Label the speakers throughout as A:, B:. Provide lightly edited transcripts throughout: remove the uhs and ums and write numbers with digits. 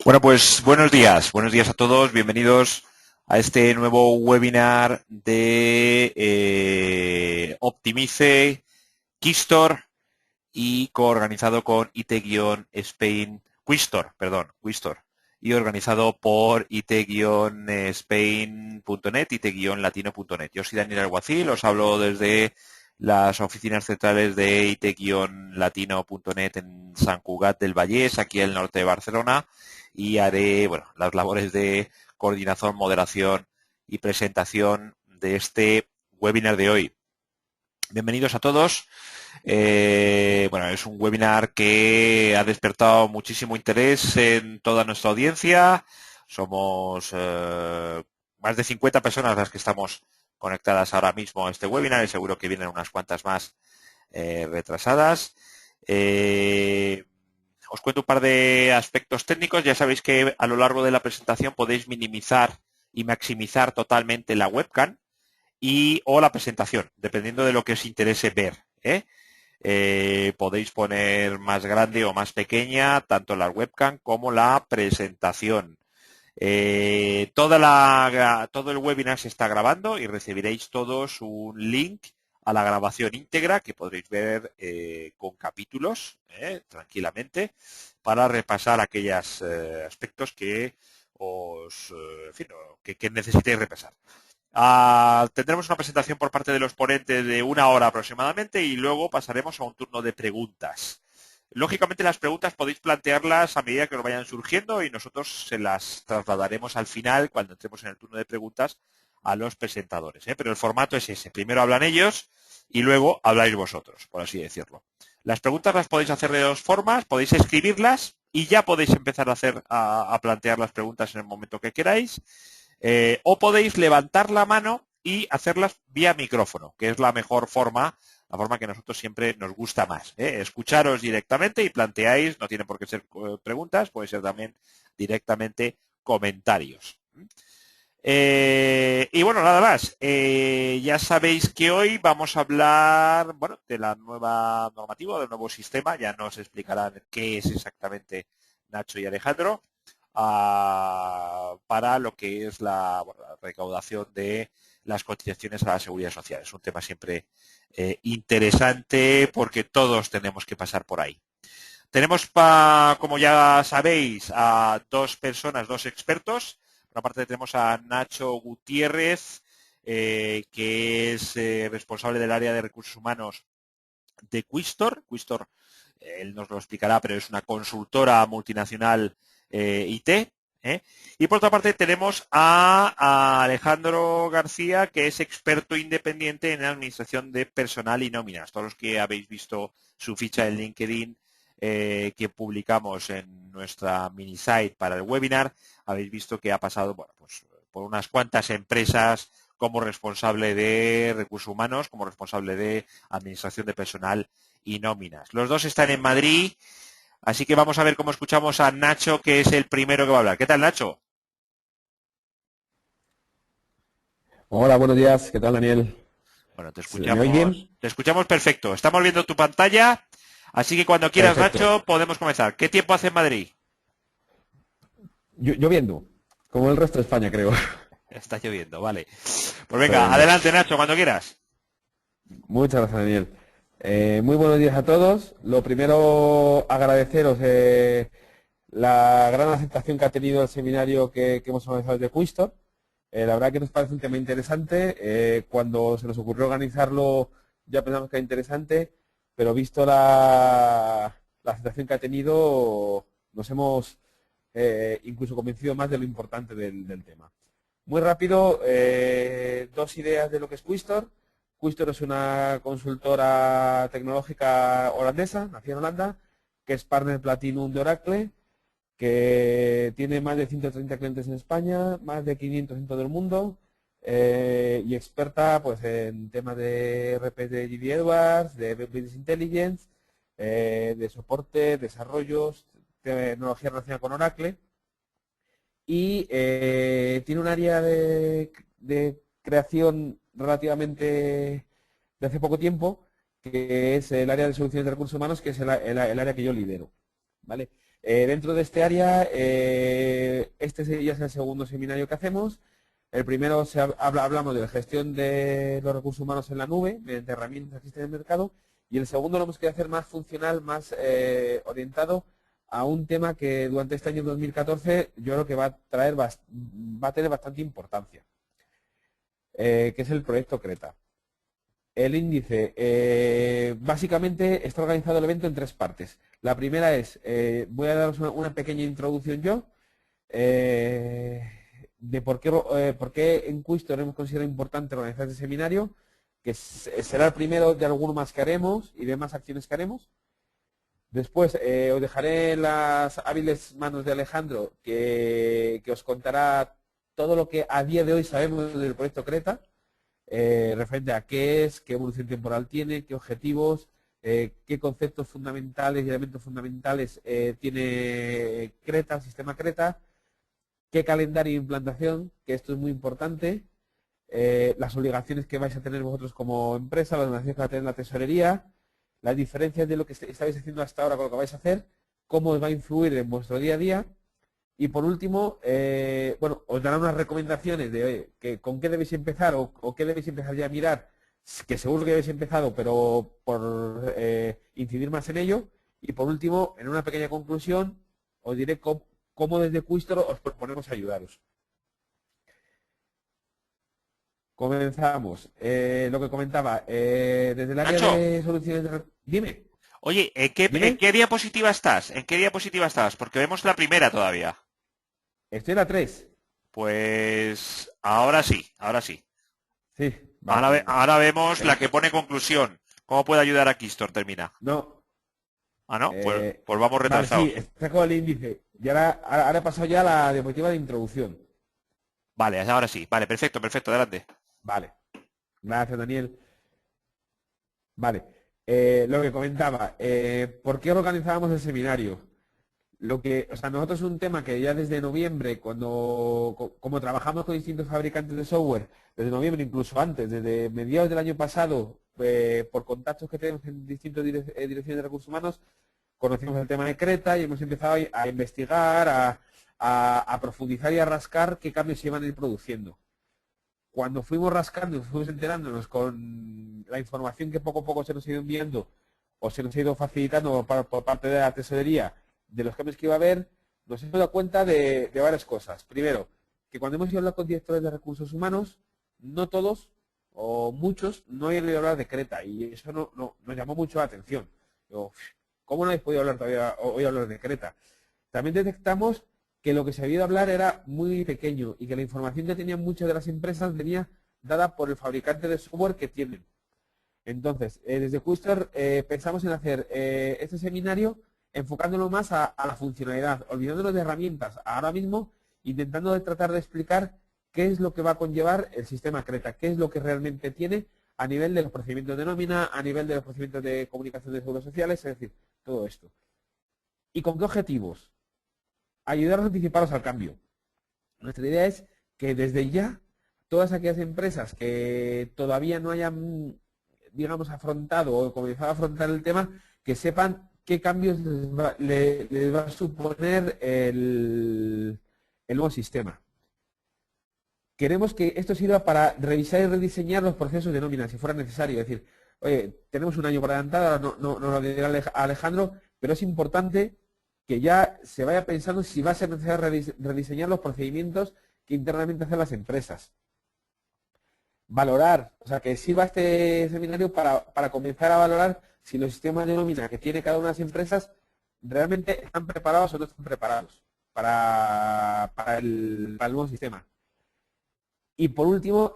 A: Bueno, pues buenos días a todos, bienvenidos a este nuevo webinar de Optimice Quistor y coorganizado con IT-Spain, Quistor, y organizado por IT-Spain.net, IT-Latino.net. Yo soy Daniel Alguacil, os hablo desde las oficinas centrales de IT-Latino.net en Sant Cugat del Vallès, aquí al norte de Barcelona, y haré las labores de coordinación, moderación y presentación de este webinar de hoy. Bienvenidos a todos. Es un webinar que ha despertado muchísimo interés en toda nuestra audiencia. Somos más de 50 personas las que estamos conectadas ahora mismo a este webinar y seguro que vienen unas cuantas más retrasadas. Os cuento un par de aspectos técnicos. Ya sabéis que a lo largo de la presentación podéis minimizar y maximizar totalmente la webcam o la presentación, dependiendo de lo que os interese ver. Podéis poner más grande o más pequeña tanto la webcam como la presentación. Todo el webinar se está grabando y recibiréis todos un link a la grabación íntegra que podréis ver con capítulos tranquilamente para repasar aquellos aspectos que que necesitéis repasar. Tendremos una presentación por parte de los ponentes de 1 hora aproximadamente y luego pasaremos a un turno de preguntas. Lógicamente las preguntas podéis plantearlas a medida que nos vayan surgiendo y nosotros se las trasladaremos al final cuando entremos en el turno de preguntas a los presentadores. Pero el formato es ese. Primero hablan ellos y luego habláis vosotros, por así decirlo. Las preguntas las podéis hacer de dos formas. Podéis escribirlas y ya podéis empezar a plantear las preguntas en el momento que queráis. O podéis levantar la mano y hacerlas vía micrófono, que es la mejor forma, la forma que a nosotros siempre nos gusta más. Escucharos directamente y planteáis, no tiene por qué ser preguntas, puede ser también directamente comentarios. Y bueno, nada más. Ya sabéis que hoy vamos a hablar de la nueva normativa, del nuevo sistema. Ya nos explicarán qué es exactamente Nacho y Alejandro para lo que es la recaudación de las cotizaciones a la seguridad social. Es un tema siempre interesante porque todos tenemos que pasar por ahí. Tenemos, como ya sabéis, a dos personas, dos expertos. Por una parte tenemos a Nacho Gutiérrez, que es responsable del área de recursos humanos de Quistor. Quistor, él nos lo explicará, pero es una consultora multinacional IT. Y por otra parte tenemos a Alejandro García, que es experto independiente en administración de personal y nóminas. Todos los que habéis visto su ficha en LinkedIn que publicamos en nuestra mini site para el webinar, habéis visto que ha pasado por unas cuantas empresas como responsable de recursos humanos, como responsable de administración de personal y nóminas. Los dos están en Madrid, así que vamos a ver cómo escuchamos a Nacho, que es el primero que va a hablar. ¿Qué tal, Nacho?
B: Hola, buenos días. ¿Qué tal, Daniel?
A: Bueno,
B: ¿Me oís bien?
A: te escuchamos perfecto. Estamos viendo tu pantalla, así que cuando quieras,
B: Perfecto.
A: Nacho, podemos comenzar. ¿Qué tiempo hace en Madrid?
B: Lloviendo, como el resto de España, creo.
A: Está lloviendo, vale. Pues
B: Está
A: venga,
B: lloviendo.
A: adelante, Nacho, cuando quieras.
B: Muchas gracias, Daniel. Muy buenos días a todos. Lo primero, agradeceros la gran aceptación que ha tenido el seminario que hemos organizado desde Quistor. La verdad que nos parece un tema interesante. Cuando se nos ocurrió organizarlo ya pensamos que era interesante, pero visto la aceptación que ha tenido, nos hemos incluso convencido más de lo importante del tema. Muy rápido, dos ideas de lo que es Quistor. Quistor es una consultora tecnológica holandesa, nacida en Holanda, que es partner Platinum de Oracle, que tiene más de 130 clientes en España, más de 500 en todo el mundo, y experta pues en temas de RP de GD Edwards, de Business Intelligence, de soporte, desarrollos, tecnología relacionada con Oracle, y tiene un área de creación relativamente de hace poco tiempo, que es el área de soluciones de recursos humanos, que es el área que yo lidero. ¿Vale? Dentro de este área, este ya es el segundo seminario que hacemos. El primero hablamos de la gestión de los recursos humanos en la nube, mediante herramientas que existen en el mercado, y el segundo lo hemos querido hacer más funcional, más orientado a un tema que durante este año 2014 yo creo que va a tener bastante importancia, que es el proyecto Creta. El índice, básicamente está organizado el evento en tres partes. La primera es, voy a daros una pequeña introducción yo, de por qué en Quistor hemos considerado importante organizar este seminario, que será el primero de alguno más que haremos y de más acciones que haremos. Después os dejaré en las hábiles manos de Alejandro, que os contará todo lo que a día de hoy sabemos del proyecto Creta, referente a qué es, qué evolución temporal tiene, qué objetivos, qué conceptos fundamentales y elementos fundamentales tiene Creta, el sistema Creta, qué calendario de implantación, que esto es muy importante, las obligaciones que vais a tener vosotros como empresa, las obligaciones que va a tener la tesorería, las diferencias de lo que estáis haciendo hasta ahora con lo que vais a hacer, cómo os va a influir en vuestro día a día. Y por último, bueno, os darán unas recomendaciones de que con qué debéis empezar o qué debéis empezar ya a mirar, que seguro que habéis empezado, pero por incidir más en ello. Y por último, en una pequeña conclusión, os diré cómo desde Quistor os proponemos ayudaros. Comenzamos. Lo que comentaba, desde el área
A: Nacho,
B: de soluciones de... Dime,
A: oye, ¿en qué diapositiva estás? ¿En qué diapositiva estás? Porque vemos la primera todavía.
B: estoy en la 3.
A: Pues ahora sí, ahora sí.
B: Sí, vale,
A: Ahora,
B: pues venga.
A: ahora vemos la
B: Venga.
A: que pone conclusión. ¿Cómo puede ayudar a Kistor? Termina.
B: No,
A: Ah, ¿no? Pues vamos
B: vale, sí,
A: retrasados.
B: está con el índice. Y ahora he pasado ya a la diapositiva de introducción.
A: Vale, ahora sí. Vale, perfecto, perfecto, adelante.
B: Vale, gracias Daniel. Vale, lo que comentaba, ¿por qué organizábamos el seminario? O sea, nosotros es un tema que ya desde noviembre, como trabajamos con distintos fabricantes de software, desde noviembre, incluso antes, desde mediados del año pasado, por contactos que tenemos en distintas direcciones de recursos humanos, conocimos el tema de Creta y hemos empezado a investigar, a profundizar y a rascar qué cambios se iban a ir produciendo. Cuando fuimos rascando y fuimos enterándonos con la información que poco a poco se nos ha ido enviando o se nos ha ido facilitando por parte de la tesorería de los cambios que iba a haber, nos hemos dado cuenta de varias cosas. Primero, que cuando hemos ido a hablar con directores de recursos humanos, no todos o muchos no habían oído hablar de Creta y eso nos llamó mucho la atención. Digo, ¿cómo no habéis podido hablar todavía hoy hablar de Creta? También detectamos que lo que se había ido a hablar era muy pequeño y que la información que tenían muchas de las empresas venía dada por el fabricante de software que tienen. Entonces, desde Quistor pensamos en hacer este seminario enfocándolo más a la funcionalidad, olvidándonos de herramientas. Ahora mismo, intentando tratar de explicar qué es lo que va a conllevar el sistema Creta, qué es lo que realmente tiene a nivel de los procedimientos de nómina, a nivel de los procedimientos de comunicación de seguros sociales, es decir, todo esto. ¿Y con qué objetivos? Ayudar a anticiparos al cambio. Nuestra idea es que desde ya todas aquellas empresas que todavía no hayan, digamos, afrontado o comenzado a afrontar el tema, que sepan qué cambios les va a suponer el nuevo sistema. Queremos que esto sirva para revisar y rediseñar los procesos de nómina, si fuera necesario. Es decir, oye, tenemos un año por adelantado, ahora no nos lo dirá Alejandro, pero es importante que ya se vaya pensando si va a ser necesario rediseñar los procedimientos que internamente hacen las empresas. Valorar, o sea, que sirva este seminario para comenzar a valorar si los sistemas de nómina que tiene cada una de las empresas realmente están preparados o no están preparados para el nuevo sistema. Y por último,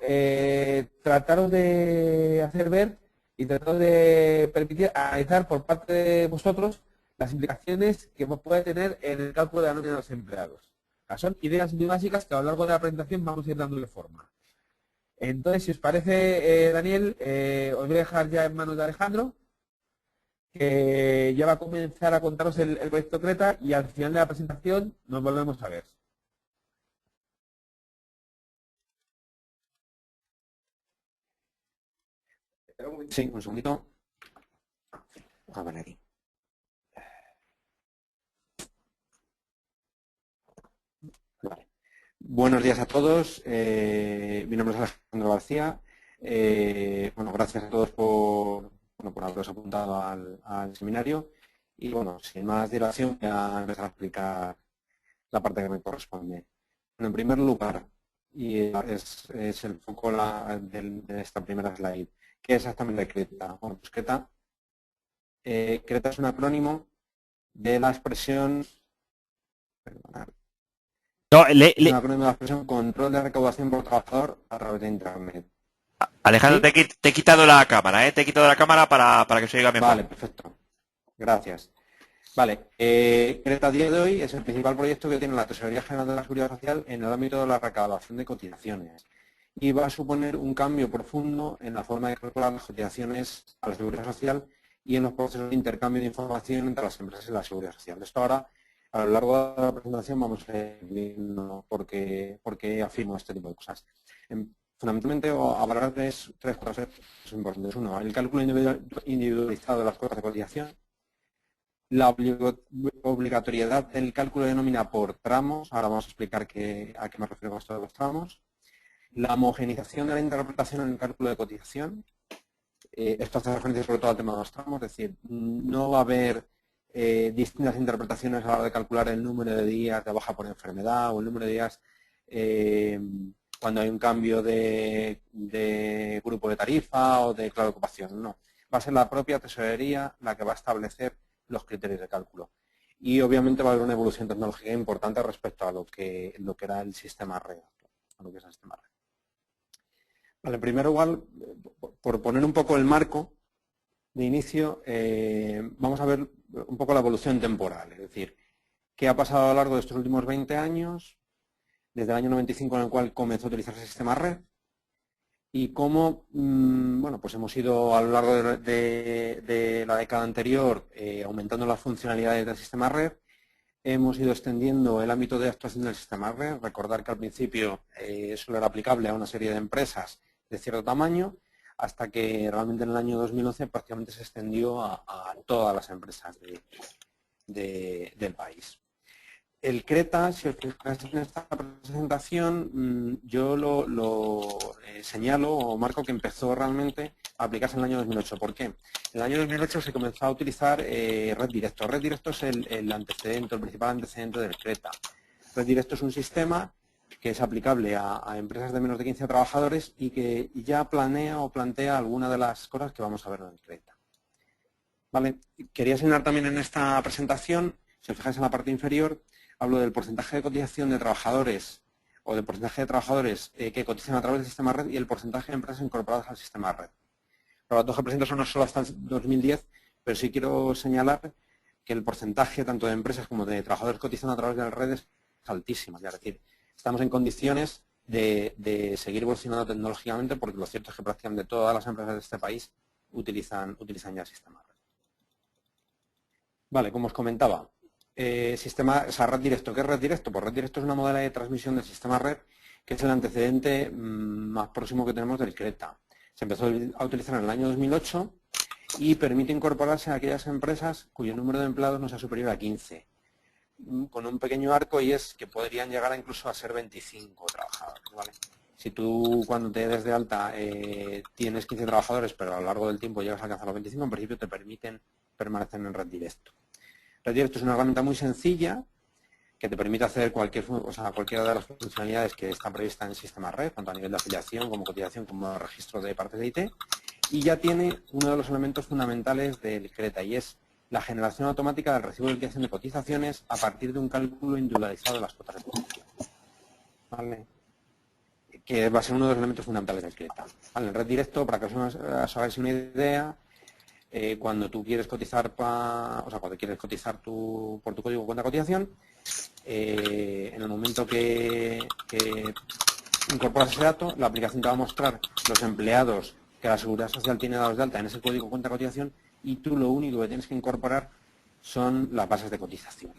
B: trataros de hacer ver y trataros de permitir analizar por parte de vosotros las implicaciones que puede tener en el cálculo de la nómina de los empleados. O sea, son ideas muy básicas que a lo largo de la presentación vamos a ir dándole forma. Entonces, si os parece, Daniel, os voy a dejar ya en manos de Alejandro, que ya va a comenzar a contaros el proyecto Creta y al final de la presentación nos volvemos a ver.
C: Sí, un segundito. A ver aquí. Buenos días a todos. Mi nombre es Alejandro García. Bueno, gracias a todos por haberos apuntado al seminario. Y bueno, sin más dilación, voy a empezar a explicar la parte que me corresponde. Bueno, en primer lugar, y es el foco de esta primera slide, ¿qué es exactamente CRETA? Bueno, pues CRETA es un acrónimo de la expresión, perdonad,
A: No,
C: es un acrónimo de la expresión control de recaudación por trabajador a través de Internet.
A: Alejandro,
C: ¿Sí?
A: te he quitado la cámara, ¿eh? Te he quitado la cámara para que se oiga mejor.
C: Vale, perfecto. Gracias. Vale, CRETA a día de hoy es el principal proyecto que tiene la Tesorería General de la Seguridad Social en el ámbito de la recaudación de cotizaciones y va a suponer un cambio profundo en la forma de calcular las cotizaciones a la Seguridad Social y en los procesos de intercambio de información entre las empresas y la Seguridad Social. Esto ahora, a lo largo de la presentación, vamos a ir viendo por qué afirmo este tipo de cosas. Fundamentalmente hablar de tres cosas importantes. Uno, el cálculo individualizado de las cuotas de cotización. La obligatoriedad del cálculo de nómina por tramos, ahora vamos a explicar a qué me refiero con esto de los tramos. La homogeneización de la interpretación en el cálculo de cotización. Esto hace referencia sobre todo al tema de los tramos, es decir, no va a haber distintas interpretaciones a la hora de calcular el número de días de baja por enfermedad o el número de días cuando hay un cambio de grupo de tarifa o de clave de ocupación. No, va a ser la propia tesorería la que va a establecer los criterios de cálculo. Y obviamente va a haber una evolución tecnológica importante respecto a lo que era el sistema red, a lo que es el sistema red. Vale, primero igual, por poner un poco el marco de inicio, vamos a ver un poco la evolución temporal, es decir, qué ha pasado a lo largo de estos últimos 20 años, desde el año 95 en el cual comenzó a utilizarse el sistema red, y cómo, bueno, pues hemos ido a lo largo de la década anterior aumentando las funcionalidades del sistema red, hemos ido extendiendo el ámbito de actuación del sistema red. Recordar que al principio solo era aplicable a una serie de empresas de cierto tamaño, hasta que realmente en el año 2011 prácticamente se extendió a todas las empresas del país. El CRETA, si os fijáis en esta presentación, yo lo señalo o marco que empezó realmente a aplicarse en el año 2008. ¿Por qué? En el año 2008 se comenzó a utilizar Red Directo. Red Directo es el antecedente, el principal antecedente del CRETA. Red Directo es un sistema que es aplicable a empresas de menos de 15 trabajadores y que ya planea o plantea algunas de las cosas que vamos a ver en el CRETA. ¿Vale? Quería señalar también en esta presentación, si os fijáis en la parte inferior, hablo del porcentaje de cotización de trabajadores o del porcentaje de trabajadores que cotizan a través del sistema red y el porcentaje de empresas incorporadas al sistema red. Los datos que presento son no solo hasta el 2010, pero sí quiero señalar que el porcentaje tanto de empresas como de trabajadores cotizando a través de la red es altísimo. Es decir, estamos en condiciones de seguir evolucionando tecnológicamente porque lo cierto es que prácticamente todas las empresas de este país utilizan ya el sistema red. Vale, como os comentaba, red directo. ¿Qué es red directo? Pues red directo es una modalidad de transmisión del sistema red que es el antecedente más próximo que tenemos del CRETA. Se empezó a utilizar en el año 2008 y permite incorporarse a aquellas empresas cuyo número de empleados no sea superior a 15, con un pequeño arco, y es que podrían llegar incluso a ser 25 trabajadores. ¿Vale? Si tú cuando te des de alta tienes 15 trabajadores, pero a lo largo del tiempo llegas a alcanzar los 25, en principio te permiten permanecer en red directo. Red directo es una herramienta muy sencilla que te permite hacer cualquiera de las funcionalidades que están previstas en el sistema red, tanto a nivel de afiliación como cotización como registro de partes de IT, y ya tiene uno de los elementos fundamentales del CRETA, y es la generación automática del recibo de liquidación de cotizaciones a partir de un cálculo individualizado de las cuotas de cotización. ¿Vale? Que va a ser uno de los elementos fundamentales del CRETA. ¿Vale? En red directo, para que os hagáis una idea, cuando tú quieres cotizar, cuando quieres cotizar por tu código de cuenta de cotización, en el momento que incorporas ese dato, la aplicación te va a mostrar los empleados que la Seguridad Social tiene dados de alta en ese código de cuenta de cotización, y tú lo único que tienes que incorporar son las bases de cotización.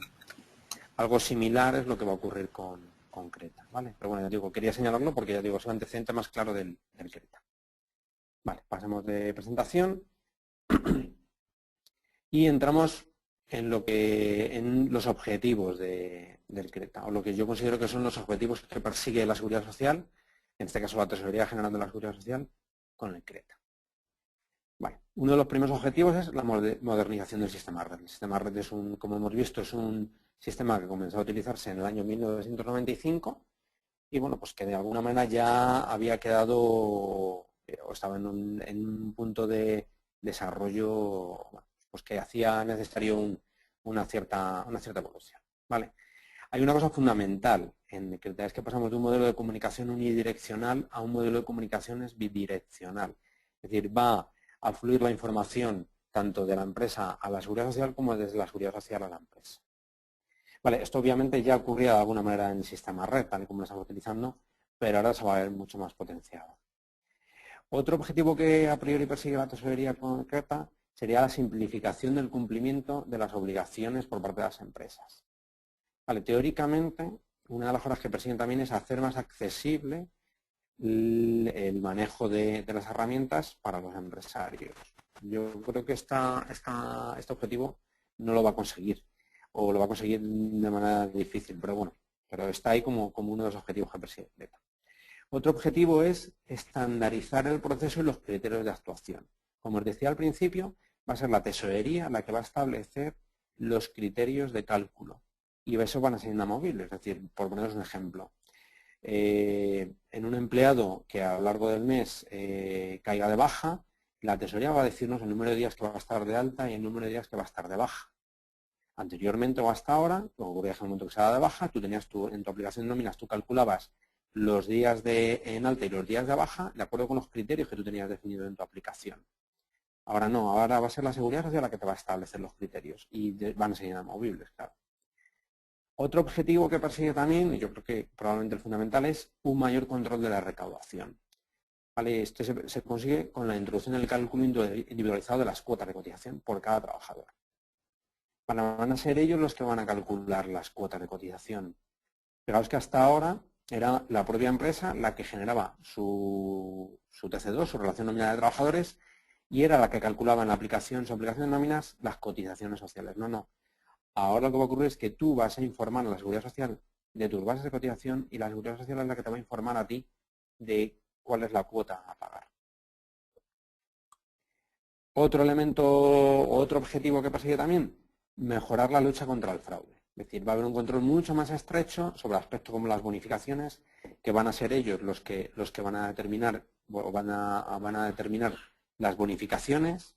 C: Algo similar es lo que va a ocurrir con CRETA, ¿vale? Pero bueno, ya digo, quería señalarlo porque ya digo, es el antecedente más claro del CRETA. Vale, pasemos de presentación y entramos en los objetivos del CRETA, o lo que yo considero que son los objetivos que persigue la Seguridad Social, en este caso la Tesorería General de la Seguridad Social, con el CRETA. Vale. Uno de los primeros objetivos es la modernización del sistema red. El sistema red es como hemos visto, es un sistema que comenzó a utilizarse en el año 1995 y bueno, pues que de alguna manera ya había quedado o estaba en un punto de desarrollo, bueno, pues que hacía necesario una cierta evolución. ¿Vale? Hay una cosa fundamental en CRETA, es que pasamos de un modelo de comunicación unidireccional a un modelo de comunicaciones bidireccional. Es decir, va a fluir la información tanto de la empresa a la Seguridad Social como desde la Seguridad Social a la empresa. Vale, esto obviamente ya ocurría de alguna manera en el sistema red, tal y como lo estamos utilizando, pero ahora se va a ver mucho más potenciado. Otro objetivo que a priori persigue la tesorería con CRETA sería la simplificación del cumplimiento de las obligaciones por parte de las empresas. Vale, teóricamente, una de las cosas que persiguen también es hacer más accesible el manejo de las herramientas para los empresarios. Yo creo que este objetivo no lo va a conseguir, o lo va a conseguir de manera difícil, pero bueno, pero está ahí como uno de los objetivos que persigue CRETA. Otro objetivo es estandarizar el proceso y los criterios de actuación. Como os decía al principio, va a ser la tesorería la que va a establecer los criterios de cálculo y eso van a ser inamovibles, es decir, por poneros un ejemplo. En un empleado que a lo largo del mes caiga de baja, la tesorería va a decirnos el número de días que va a estar de alta y el número de días que va a estar de baja. Anteriormente o hasta ahora, o en el momento que se da de baja, tú tenías en tu aplicación de nóminas, tú calculabas los días en alta y los días de baja de acuerdo con los criterios que tú tenías definidos en tu aplicación. Ahora no, ahora va a ser la Seguridad Social la que te va a establecer los criterios y van a ser inamovibles, claro. Otro objetivo que persigue también, y yo creo que probablemente el fundamental, es un mayor control de la recaudación. ¿Vale? Este se consigue con la introducción del cálculo individualizado de las cuotas de cotización por cada trabajador. Van a ser ellos los que van a calcular las cuotas de cotización. Fijaos que hasta ahora era la propia empresa la que generaba su TC2, su relación nominal de trabajadores, y era la que calculaba en la aplicación, su aplicación de nóminas, las cotizaciones sociales. No. Ahora lo que va a ocurrir es que tú vas a informar a la Seguridad Social de tus bases de cotización y la Seguridad Social es la que te va a informar a ti de cuál es la cuota a pagar. Otro elemento, otro objetivo que persigue también, mejorar la lucha contra el fraude. Es decir, va a haber un control mucho más estrecho sobre aspectos como las bonificaciones, que van a ser ellos los que van a determinar o van a determinar las bonificaciones,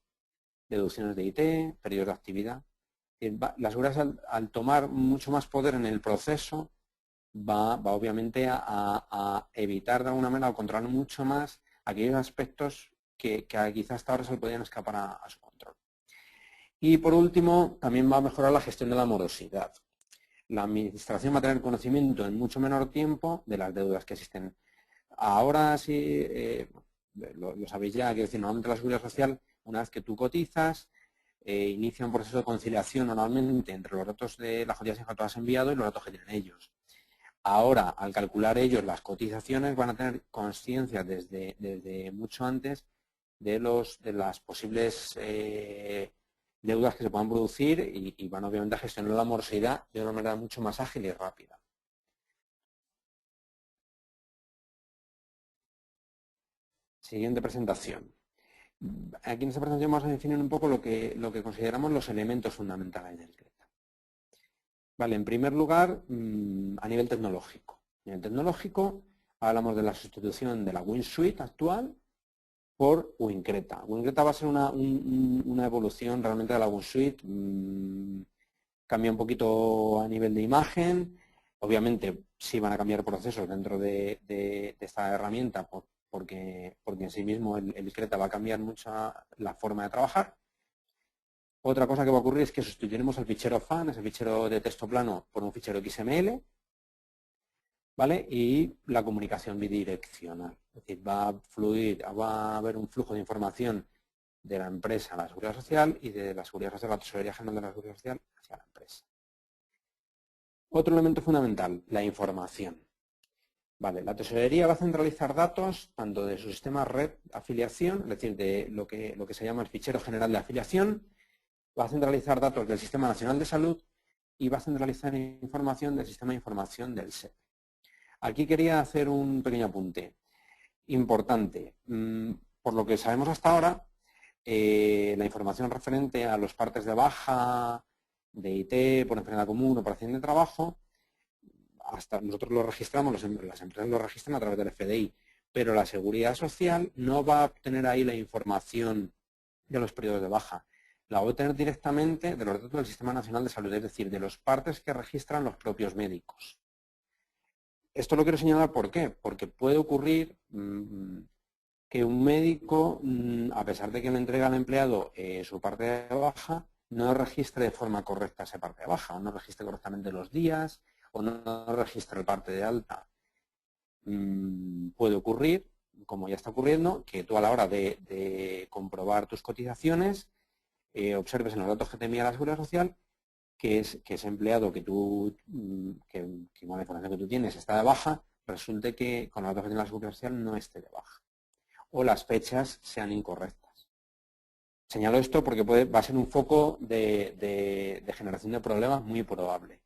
C: deducciones de IT, periodos de actividad. La seguridad, al tomar mucho más poder en el proceso, va obviamente a evitar de alguna manera o controlar mucho más aquellos aspectos que quizás hasta ahora se le podían escapar a su control. Y por último, también va a mejorar la gestión de la morosidad. La administración va a tener conocimiento en mucho menor tiempo de las deudas que existen. Ahora sí, lo sabéis ya, quiero decir, normalmente la Seguridad Social, una vez que tú cotizas, inicia un proceso de conciliación normalmente entre los datos de las cotizaciones que tú has enviado y los datos que tienen ellos. Ahora, al calcular ellos las cotizaciones, van a tener conciencia desde mucho antes de las posibles deudas que se puedan producir y van obviamente a gestionar la morosidad de una manera mucho más ágil y rápida. Siguiente presentación. Aquí en esta presentación vamos a definir un poco lo que consideramos los elementos fundamentales del CRETA. Vale, en primer lugar, a nivel tecnológico. A nivel tecnológico hablamos de la sustitución de la WinSuite actual por WinCRETA. WinCRETA va a ser una evolución realmente de la WinSuite. Cambia un poquito a nivel de imagen. Obviamente sí van a cambiar procesos dentro de esta herramienta porque en sí mismo el CRETA va a cambiar mucho la forma de trabajar. Otra cosa que va a ocurrir es que sustituiremos el fichero FAN, ese fichero de texto plano, por un fichero XML, ¿vale? Y la comunicación bidireccional. Es decir, va a haber un flujo de información de la empresa a la Seguridad Social y de la Seguridad Social a la Tesorería General de la Seguridad Social hacia la empresa. Otro elemento fundamental, la información. Vale, la tesorería va a centralizar datos tanto de su sistema red afiliación, es decir, de lo que se llama el fichero general de afiliación, va a centralizar datos del Sistema Nacional de Salud y va a centralizar información del Sistema de Información del SEP. Aquí quería hacer un pequeño apunte importante. Por lo que sabemos hasta ahora, la información referente a los partes de baja, de IT, por enfermedad común o por accidente de trabajo, hasta nosotros lo registramos, las empresas lo registran a través del FDI, pero la Seguridad Social no va a obtener ahí la información de los periodos de baja. La va a obtener directamente de los datos del Sistema Nacional de Salud, es decir, de los partes que registran los propios médicos. Esto lo quiero señalar, ¿por qué? Porque puede ocurrir que un médico, a pesar de que le entrega al empleado su parte de baja, no registre de forma correcta esa parte de baja, o no registre correctamente los días, o no registre el parte de alta. Puede ocurrir, como ya está ocurriendo, que tú a la hora de comprobar tus cotizaciones, observes en los datos que te envía la Seguridad Social que ese empleado que con la información que tú tienes está de baja, resulte que con los datos que tiene la Seguridad Social no esté de baja. O las fechas sean incorrectas. Señalo esto porque va a ser un foco de generación de problemas muy probable.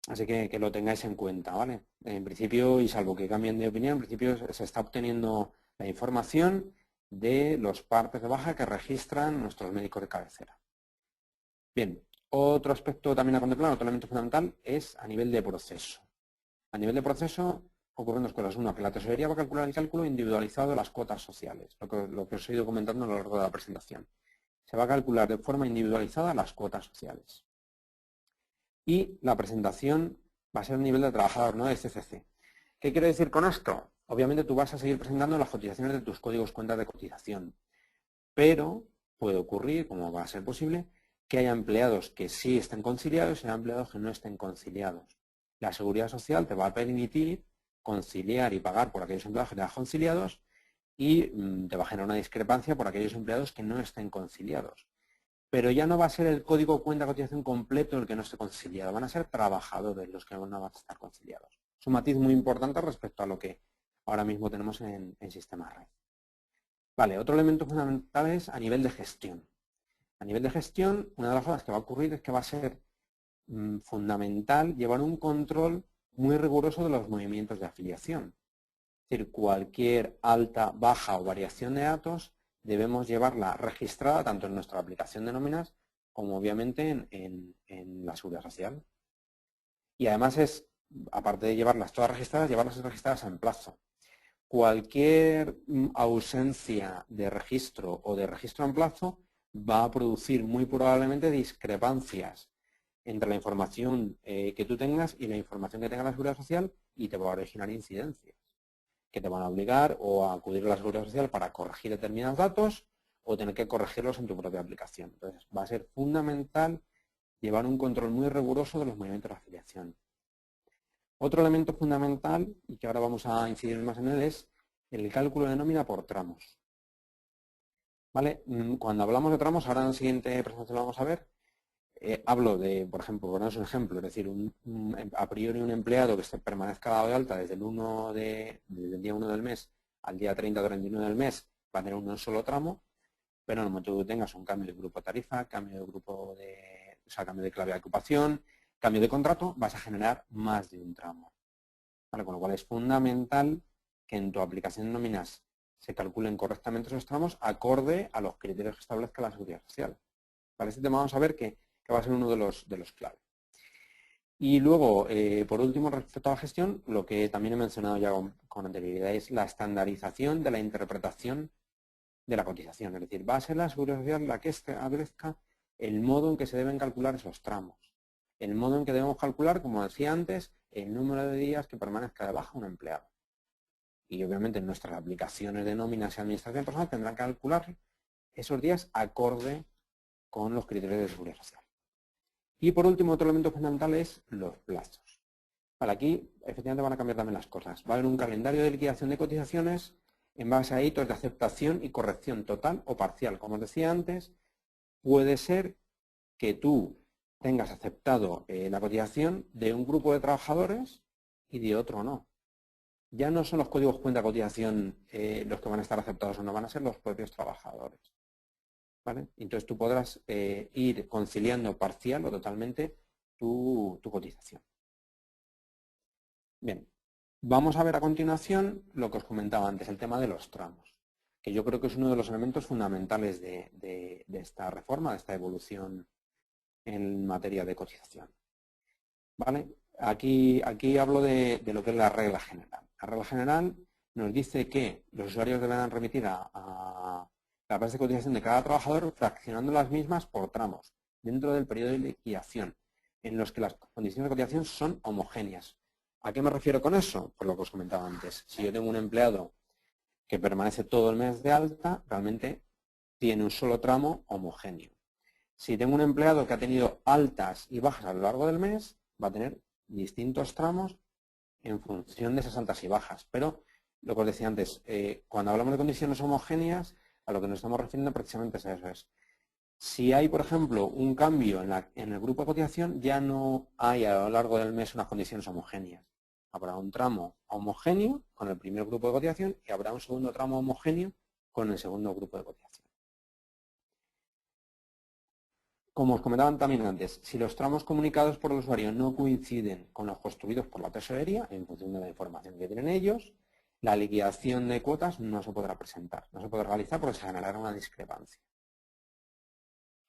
C: Así que lo tengáis en cuenta, ¿vale? En principio, y salvo que cambien de opinión, en principio se está obteniendo la información de los partes de baja que registran nuestros médicos de cabecera. Bien, otro aspecto también a contemplar, otro elemento fundamental, es a nivel de proceso. A nivel de proceso ocurren dos cosas. Una, que la tesorería va a calcular el cálculo individualizado de las cuotas sociales, lo que os he ido comentando a lo largo de la presentación. Se va a calcular de forma individualizada las cuotas sociales. Y la presentación va a ser a nivel de trabajador, no de CCC. ¿Qué quiero decir con esto? Obviamente tú vas a seguir presentando las cotizaciones de tus códigos cuentas de cotización, pero puede ocurrir, como va a ser posible, que haya empleados que sí estén conciliados y haya empleados que no estén conciliados. La Seguridad Social te va a permitir conciliar y pagar por aquellos empleados que te conciliados y te va a generar una discrepancia por aquellos empleados que no estén conciliados. Pero ya no va a ser el código cuenta de cotización completo el que no esté conciliado, van a ser trabajadores los que no van a estar conciliados. Es un matiz muy importante respecto a lo que ahora mismo tenemos en Sistema Red. Vale, otro elemento fundamental es a nivel de gestión. A nivel de gestión, una de las cosas que va a ocurrir es que va a ser fundamental llevar un control muy riguroso de los movimientos de afiliación. Es decir, cualquier alta, baja o variación de datos debemos llevarla registrada tanto en nuestra aplicación de nóminas como obviamente en la Seguridad Social. Y además es, aparte de llevarlas todas registradas, llevarlas registradas en plazo. Cualquier ausencia de registro o de registro en plazo va a producir muy probablemente discrepancias entre la información que tú tengas y la información que tenga la Seguridad Social y te va a originar incidencias que te van a obligar o a acudir a la Seguridad Social para corregir determinados datos o tener que corregirlos en tu propia aplicación. Entonces, va a ser fundamental llevar un control muy riguroso de los movimientos de afiliación. Otro elemento fundamental, y que ahora vamos a incidir más en él, es el cálculo de nómina por tramos. ¿Vale? Cuando hablamos de tramos, ahora en la siguiente presentación lo vamos a ver, hablo de, por ejemplo, poneros un ejemplo, es decir, a priori un empleado que permanezca dado de alta desde desde el día 1 del mes al día 30 o 31 del mes va a tener un solo tramo, pero en el momento que tú tengas un cambio de grupo de tarifa, cambio de clave de ocupación, cambio de contrato, vas a generar más de un tramo. ¿Vale? Con lo cual es fundamental que en tu aplicación de nóminas se calculen correctamente esos tramos acorde a los criterios que establezca la Seguridad Social. Para este tema vamos a ver que va a ser uno de los clave. Y luego, por último, respecto a la gestión, lo que también he mencionado ya con anterioridad es la estandarización de la interpretación de la cotización. Es decir, va a ser la Seguridad Social la que establezca el modo en que se deben calcular esos tramos. El modo en que debemos calcular, como decía antes, el número de días que permanezca de baja un empleado. Y obviamente en nuestras aplicaciones de nóminas y administración personal tendrán que calcular esos días acorde con los criterios de Seguridad Social. Y por último, otro elemento fundamental es los plazos. Vale, aquí efectivamente van a cambiar también las cosas. Va a haber un calendario de liquidación de cotizaciones en base a hitos de aceptación y corrección total o parcial. Como os decía antes, puede ser que tú tengas aceptado la cotización de un grupo de trabajadores y de otro no. Ya no son los códigos cuenta cotización los que van a estar aceptados o no, van a ser los propios trabajadores. ¿vale? Entonces tú podrás ir conciliando parcial o totalmente tu cotización. Bien, vamos a ver a continuación lo que os comentaba antes, el tema de los tramos, que yo creo que es uno de los elementos fundamentales de esta reforma, de esta evolución en materia de cotización. ¿Vale? Aquí hablo de lo que es la regla general. La regla general nos dice que los usuarios deberán remitir a la base de cotización de cada trabajador fraccionando las mismas por tramos dentro del periodo de liquidación, en los que las condiciones de cotización son homogéneas. ¿A qué me refiero con eso? Por lo que os comentaba antes. Si yo tengo un empleado que permanece todo el mes de alta, realmente tiene un solo tramo homogéneo. Si tengo un empleado que ha tenido altas y bajas a lo largo del mes, va a tener distintos tramos en función de esas altas y bajas. Pero lo que os decía antes, cuando hablamos de condiciones homogéneas, a lo que nos estamos refiriendo precisamente es a eso. Si hay, por ejemplo, un cambio en el grupo de cotización, ya no hay a lo largo del mes unas condiciones homogéneas. Habrá un tramo homogéneo con el primer grupo de cotización y habrá un segundo tramo homogéneo con el segundo grupo de cotización. Como os comentaban también antes, si los tramos comunicados por el usuario no coinciden con los construidos por la tesorería, en función de la información que tienen ellos, la liquidación de cuotas no se podrá presentar, no se podrá realizar porque se generará una discrepancia.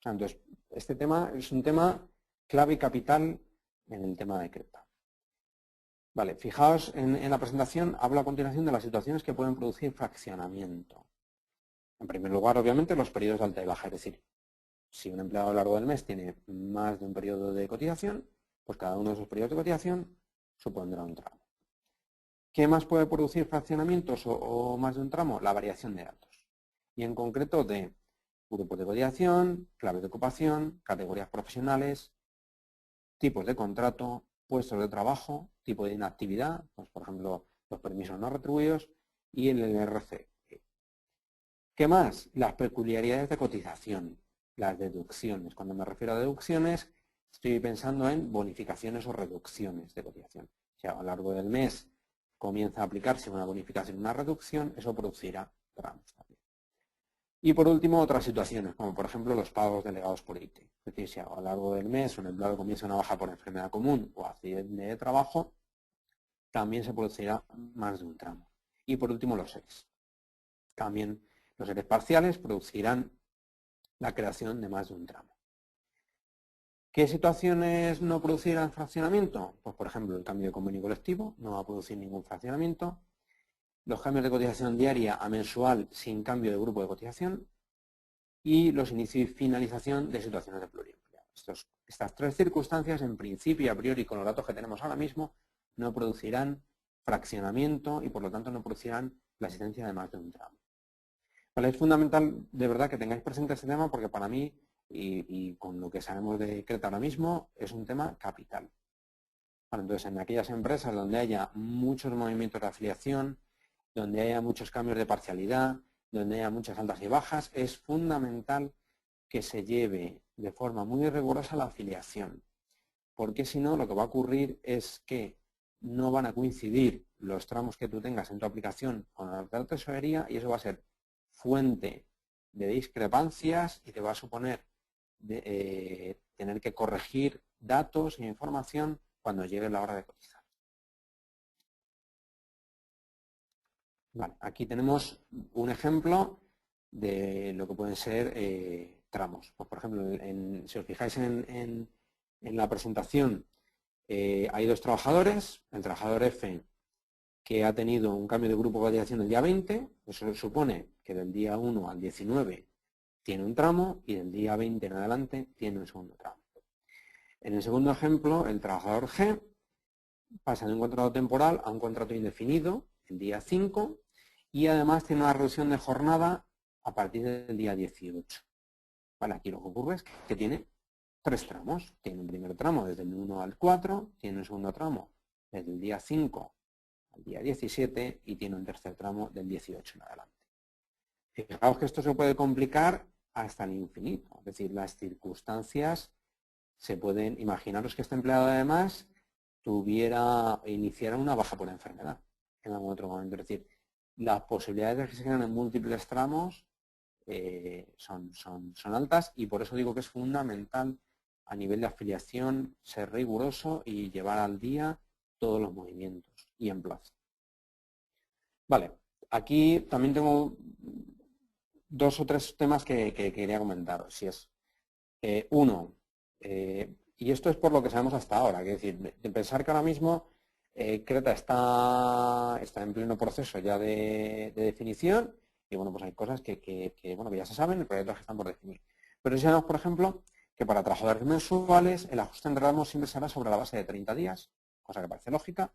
C: Entonces, este tema es un tema clave y capital en el tema de CRETA. Vale, fijaos en la presentación, hablo a continuación de las situaciones que pueden producir fraccionamiento. En primer lugar, obviamente, los periodos de alta y baja, es decir, si un empleado a lo largo del mes tiene más de un periodo de cotización, pues cada uno de esos periodos de cotización supondrá un tramo. ¿Qué más puede producir fraccionamientos o más de un tramo? La variación de datos. Y en concreto de grupos de cotización, claves de ocupación, categorías profesionales, tipos de contrato, puestos de trabajo, tipo de inactividad, pues por ejemplo los permisos no retribuidos y el LRC. ¿Qué más? Las peculiaridades de cotización, las deducciones. Cuando me refiero a deducciones, estoy pensando en bonificaciones o reducciones de cotización. Si a lo largo del mes comienza a aplicarse una bonificación o una reducción, eso producirá tramos también. Y por último, otras situaciones, como por ejemplo los pagos delegados por IT. Es decir, si a lo largo del mes un empleado comienza una baja por enfermedad común o accidente de trabajo, también se producirá más de un tramo. Y por último, los ERES. También los ERES parciales producirán la creación de más de un tramo. ¿Qué situaciones no producirán fraccionamiento? Pues por ejemplo, el cambio de convenio colectivo no va a producir ningún fraccionamiento. Los cambios de cotización diaria a mensual sin cambio de grupo de cotización y los inicios y finalización de situaciones de pluriempleo. Estas tres circunstancias, en principio y a priori con los datos que tenemos ahora mismo, no producirán fraccionamiento y por lo tanto no producirán la existencia de más de un tramo. Vale, es fundamental de verdad que tengáis presente este tema porque para mí y con lo que sabemos de CRETA ahora mismo es un tema capital. Vale, entonces, en aquellas empresas donde haya muchos movimientos de afiliación, donde haya muchos cambios de parcialidad, donde haya muchas altas y bajas, es fundamental que se lleve de forma muy rigurosa la afiliación. Porque si no, lo que va a ocurrir es que no van a coincidir los tramos que tú tengas en tu aplicación con la de la tesorería y eso va a ser fuente de discrepancias y te va a suponer tener que corregir datos e información cuando llegue la hora de cotizar. Vale, aquí tenemos un ejemplo de lo que pueden ser tramos. Pues, por ejemplo, si os fijáis en la presentación, hay dos trabajadores, el trabajador F que ha tenido un cambio de grupo de cotización el día 20, eso supone que del día 1 al 19 tiene un tramo y del día 20 en adelante tiene un segundo tramo. En el segundo ejemplo, el trabajador G pasa de un contrato temporal a un contrato indefinido el día 5 y además tiene una reducción de jornada a partir del día 18. Vale, aquí lo que ocurre es que tiene tres tramos. Tiene un primer tramo desde el 1 al 4, tiene un segundo tramo desde el día 5 al día 17 y tiene un tercer tramo del 18 en adelante. Fijaos que esto se puede complicar hasta el infinito. Es decir, las circunstancias se pueden... Imaginaros que este empleado además iniciara una baja por enfermedad en algún otro momento. Es decir, las posibilidades de que se generen múltiples tramos son altas, y por eso digo que es fundamental a nivel de afiliación ser riguroso y llevar al día todos los movimientos y en plazo. Vale, aquí también tengo 2 o 3 temas que quería comentaros. Si es uno, y esto es por lo que sabemos hasta ahora, es decir, de pensar que ahora mismo Creta está en pleno proceso ya de definición, y bueno, pues hay cosas que ya se saben, pero hay otras que están por definir. Pero si sabemos, por ejemplo, que para trabajadores mensuales el ajuste en tramo siempre será sobre la base de 30 días, cosa que parece lógica.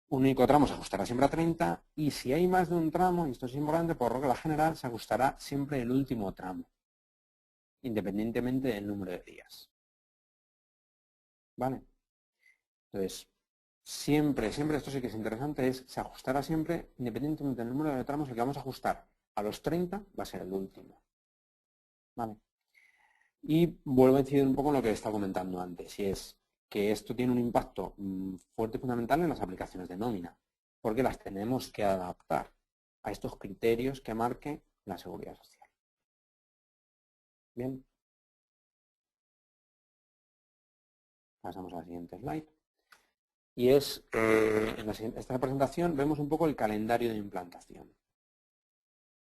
C: Un único tramo se ajustará siempre a 30, y si hay más de un tramo, y esto es importante, por regla general se ajustará siempre el último tramo, independientemente del número de días. ¿Vale? Entonces, siempre, esto sí que es interesante, se ajustará siempre, independientemente del número de tramos, el que vamos a ajustar a los 30 va a ser el último. ¿Vale? Y vuelvo a incidir un poco en lo que estaba comentando antes, y es que esto tiene un impacto fuerte y fundamental en las aplicaciones de nómina, porque las tenemos que adaptar a estos criterios que marque la Seguridad Social. Bien. Pasamos a la siguiente slide. Y es, en esta presentación vemos un poco el calendario de implantación.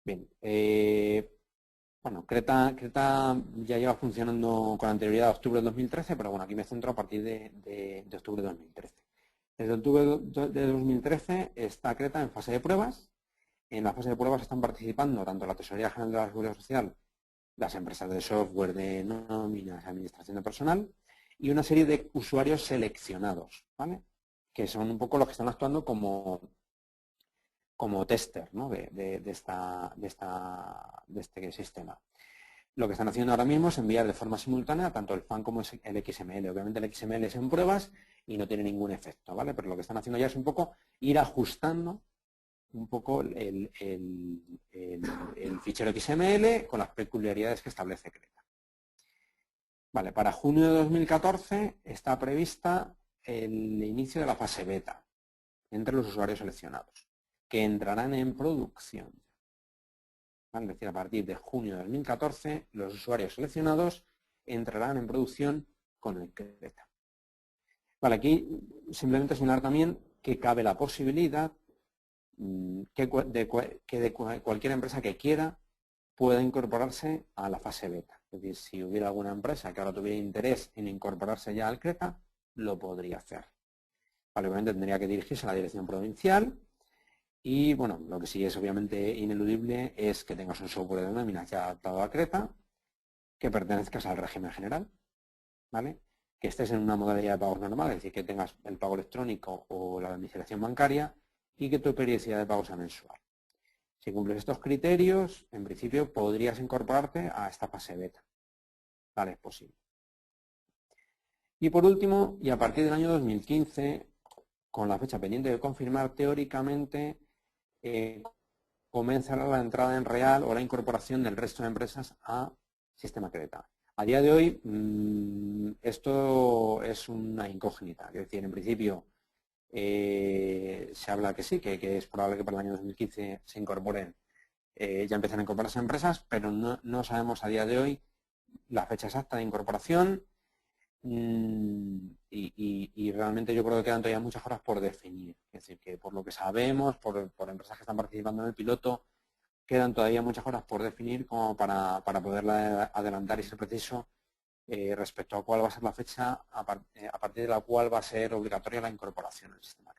C: Bien, bueno, Creta ya lleva funcionando con anterioridad a octubre de 2013, pero bueno, aquí me centro a partir de octubre de 2013. Desde octubre de 2013 está Creta en fase de pruebas. En la fase de pruebas están participando tanto la Tesorería General de la Seguridad Social, las empresas de software, de nóminas, administración de personal, y una serie de usuarios seleccionados, ¿vale? Que son un poco los que están actuando como tester, ¿no? de este sistema. Lo que están haciendo ahora mismo es enviar de forma simultánea tanto el FAN como el XML. Obviamente el XML es en pruebas y no tiene ningún efecto, ¿vale? Pero lo que están haciendo ya es un poco ir ajustando un poco el fichero XML con las peculiaridades que establece Creta. Vale, para junio de 2014 está prevista el inicio de la fase beta entre los usuarios seleccionados, que entrarán en producción. ¿Vale? Es decir, a partir de junio de 2014, los usuarios seleccionados entrarán en producción con el Creta. Vale, aquí simplemente señalar también que cabe la posibilidad que cualquier empresa que quiera pueda incorporarse a la fase beta. Es decir, si hubiera alguna empresa que ahora tuviera interés en incorporarse ya al Creta, lo podría hacer. Vale, obviamente tendría que dirigirse a la dirección provincial y, bueno, lo que sí es obviamente ineludible es que tengas un software de nóminas ya adaptado a Creta, que pertenezcas al régimen general, ¿vale? Que estés en una modalidad de pagos normal, es decir, que tengas el pago electrónico o la domiciliación bancaria y que tu periodicidad de pago sea mensual. Si cumples estos criterios, en principio podrías incorporarte a esta fase beta. Vale, es posible. Y por último, y a partir del año 2015, con la fecha pendiente de confirmar, teóricamente comenzará la entrada en real o la incorporación del resto de empresas a Sistema Creta. A día de hoy, esto es una incógnita, es decir, en principio se habla que sí, que es probable que para el año 2015 se incorporen, ya empiezan a incorporarse empresas, pero no sabemos a día de hoy la fecha exacta de incorporación y realmente yo creo que quedan todavía muchas horas por definir. Es decir, que por lo que sabemos, por empresas que están participando en el piloto, quedan todavía muchas horas por definir como para poderla adelantar y ser preciso respecto a cuál va a ser la fecha a partir de la cual va a ser obligatoria la incorporación al sistema.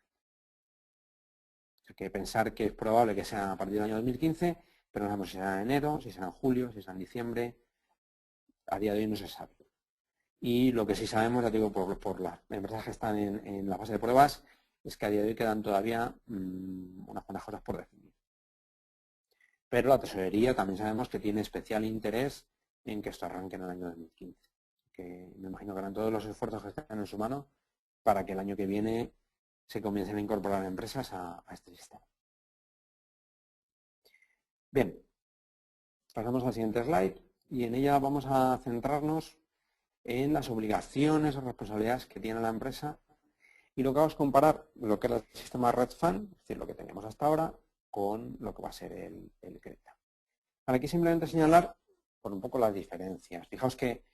C: Hay que pensar que es probable que sea a partir del año 2015, pero no sabemos si será en enero, si será en julio, si será en diciembre. A día de hoy no se sabe. Y lo que sí sabemos, ya digo, por las empresas que están en la fase de pruebas, es que a día de hoy quedan todavía unas cuantas cosas por definir. Pero la tesorería también sabemos que tiene especial interés en que esto arranque en el año 2015. Que me imagino que harán todos los esfuerzos que están en su mano para que el año que viene se comiencen a incorporar empresas a este sistema. Bien, pasamos al siguiente slide y en ella vamos a centrarnos en las obligaciones o responsabilidades que tiene la empresa y lo que vamos a comparar lo que era el sistema Red Fund, es decir, lo que teníamos hasta ahora, con lo que va a ser el Creta. Aquí simplemente señalar por un poco las diferencias. Fijaos que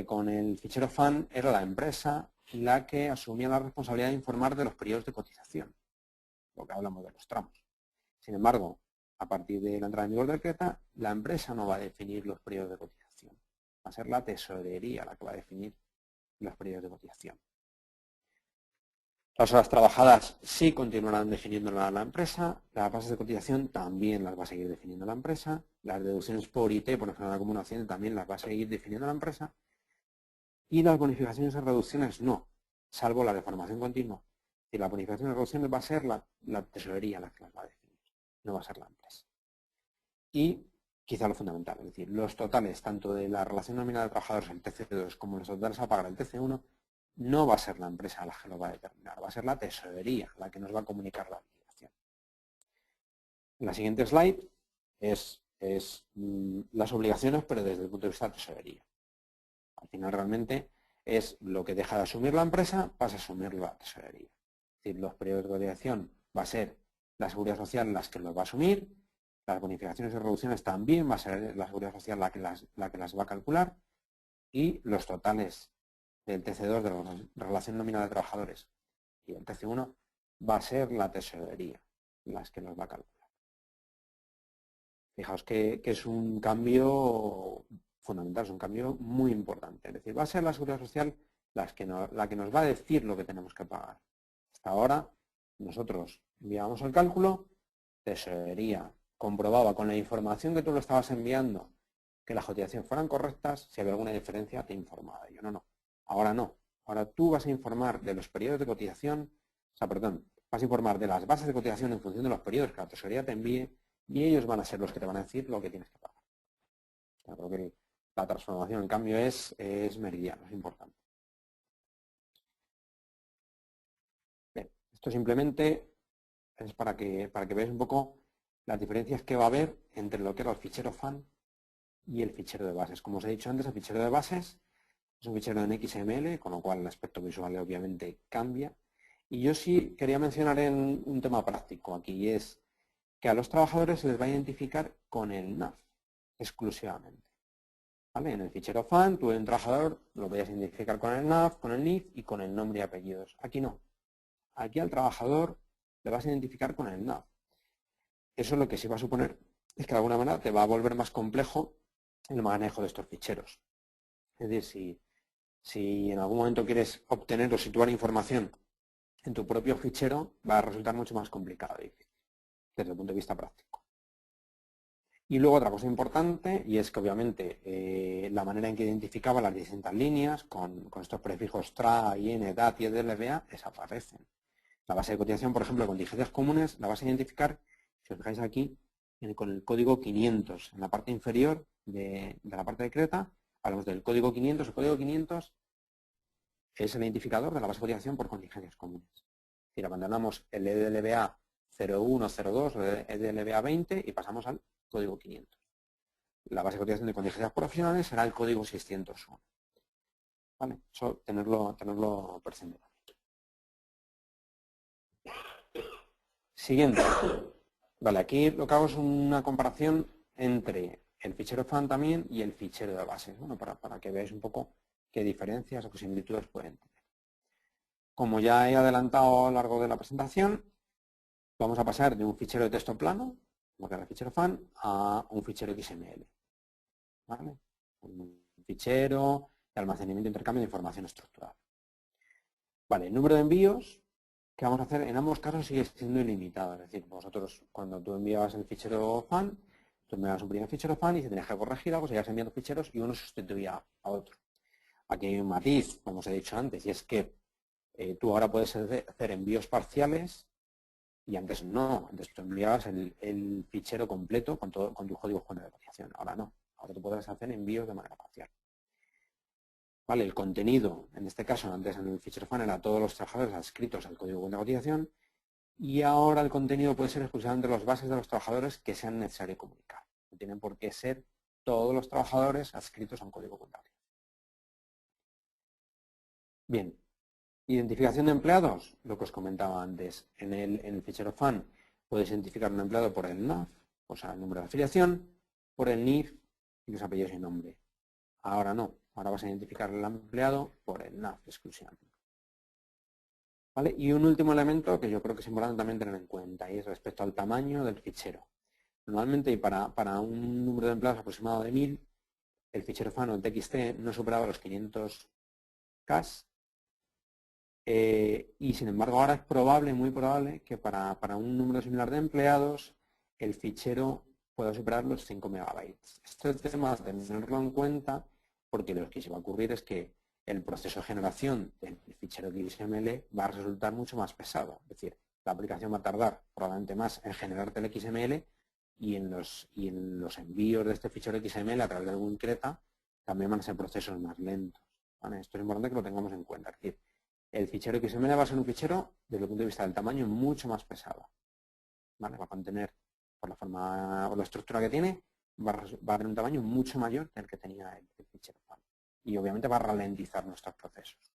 C: con el fichero FAN era la empresa la que asumía la responsabilidad de informar de los periodos de cotización, lo que hablamos de los tramos. Sin embargo, a partir de la entrada en vigor del CRETA, la empresa no va a definir los periodos de cotización. Va a ser la tesorería la que va a definir los periodos de cotización. Las horas trabajadas sí continuarán definiéndolas la empresa, las bases de cotización también las va a seguir definiendo la empresa, las deducciones por IT, por ejemplo, la acumulación también las va a seguir definiendo la empresa, y las bonificaciones y reducciones no, salvo la de formación continua. Y la bonificación y reducciones va a ser la tesorería la que las va a definir, no va a ser la empresa. Y quizá lo fundamental, es decir, los totales tanto de la relación nominal de trabajadores, el TC2, como los totales a pagar el TC1, no va a ser la empresa la que lo va a determinar, va a ser la tesorería la que nos va a comunicar la liquidación. La siguiente slide es las obligaciones, pero desde el punto de vista de tesorería. Al final realmente es lo que deja de asumir la empresa, pasa a asumir la tesorería. Es decir, los periodos de cotización va a ser la seguridad social las que los va a asumir, las bonificaciones y reducciones también va a ser la seguridad social la que las va a calcular, y los totales del TC2 de la relación nominal de trabajadores y el TC1 va a ser la tesorería las que nos va a calcular. Fijaos que es un cambio fundamental, es un cambio muy importante. Es decir, va a ser la seguridad social la que nos va a decir lo que tenemos que pagar. Hasta ahora nosotros enviábamos el cálculo, tesorería comprobaba con la información que tú lo estabas enviando que las cotizaciones fueran correctas, si había alguna diferencia te informaba de ello. No. Ahora no. Ahora tú vas a informar de los periodos de cotización, vas a informar de las bases de cotización en función de los periodos que la tesorería te envíe y ellos van a ser los que te van a decir lo que tienes que pagar. Yo creo que la transformación, en cambio, es meridiana, es importante. Bien, esto simplemente es para que veáis un poco las diferencias que va a haber entre lo que era el fichero FAN y el fichero de bases. Como os he dicho antes, el fichero de bases es un fichero en XML, con lo cual el aspecto visual obviamente cambia. Y yo sí quería mencionar en un tema práctico aquí, y es que a los trabajadores se les va a identificar con el NAF exclusivamente. ¿Vale? En el fichero FAN, tú un trabajador lo podías identificar con el NAF, con el NIF y con el nombre y apellidos. Aquí no. Aquí al trabajador le vas a identificar con el NAF. Eso lo que sí va a suponer es que de alguna manera te va a volver más complejo el manejo de estos ficheros. Es decir, si en algún momento quieres obtener o situar información en tu propio fichero, va a resultar mucho más complicado y difícil desde el punto de vista práctico. Y luego otra cosa importante, y es que obviamente la manera en que identificaba las distintas líneas, con estos prefijos TRA, IN, DAT y EDLBA, desaparecen. La base de cotización, por ejemplo, con diligencias comunes, la vas a identificar, si os fijáis aquí, con el código 500. En la parte inferior de la parte de CRETA, hablamos del código 500. El código 500 es el identificador de la base de cotización por contingencias comunes. Es decir, abandonamos el EDLBA 01, 02, el EDLBA 20 y pasamos al código 500. La base de cotización de contingencias profesionales será el código 601. ¿Vale? Eso tenerlo presente. Siguiente. Vale, aquí lo que hago es una comparación entre el fichero FAN también y el fichero de bases, bueno, para que veáis un poco qué diferencias o qué similitudes pueden tener. Como ya he adelantado a lo largo de la presentación, vamos a pasar de un fichero de texto plano, como que era el fichero FAN, a un fichero XML. ¿Vale? Un fichero de almacenamiento e intercambio de información estructurada. Vale, el número de envíos que vamos a hacer en ambos casos sigue siendo ilimitado. Es decir, vosotros cuando tú enviabas el fichero FAN, tú enviabas un primer fichero FAN y si tenías que corregir algo, seguías enviando ficheros y uno sustituía a otro. Aquí hay un matiz, como os he dicho antes, y es que tú ahora puedes hacer envíos parciales y antes no. Antes tú enviabas el fichero completo con tu código fuente de cotización. Ahora no. Ahora tú puedes hacer envíos de manera parcial. Vale, el contenido, en este caso, antes en el fichero FAN era todos los trabajadores adscritos al código de cotización y ahora el contenido puede ser exclusivamente las bases de los trabajadores que sean necesario comunicar. No tienen por qué ser todos los trabajadores adscritos a un código de cotización. Bien, identificación de empleados, lo que os comentaba antes. En el fichero FAN puedes identificar un empleado por el NAF, o sea, el número de afiliación, por el NIF y los apellidos y nombre. Ahora no, ahora vas a identificar al empleado por el NAF exclusivamente. ¿Vale? Y un último elemento que yo creo que es importante también tener en cuenta y es respecto al tamaño del fichero. Normalmente y para un número de empleados aproximado de 1000, el fichero FANO TXT no superaba los 500 K y sin embargo ahora es probable, muy probable, que para un número similar de empleados el fichero pueda superar los 5 megabytes. Este tema de tenerlo en cuenta porque lo que se va a ocurrir es que el proceso de generación del fichero XML va a resultar mucho más pesado. Es decir, la aplicación va a tardar probablemente más en generarte el XML y en los envíos de este fichero XML a través de algún Creta también van a ser procesos más lentos. ¿Vale? Esto es importante que lo tengamos en cuenta. Es decir, el fichero XML va a ser un fichero, desde el punto de vista del tamaño, mucho más pesado. ¿Vale? Va a contener, por la forma o la estructura que tiene, va a tener un tamaño mucho mayor que el que tenía el fichero FANO. Y obviamente va a ralentizar nuestros procesos.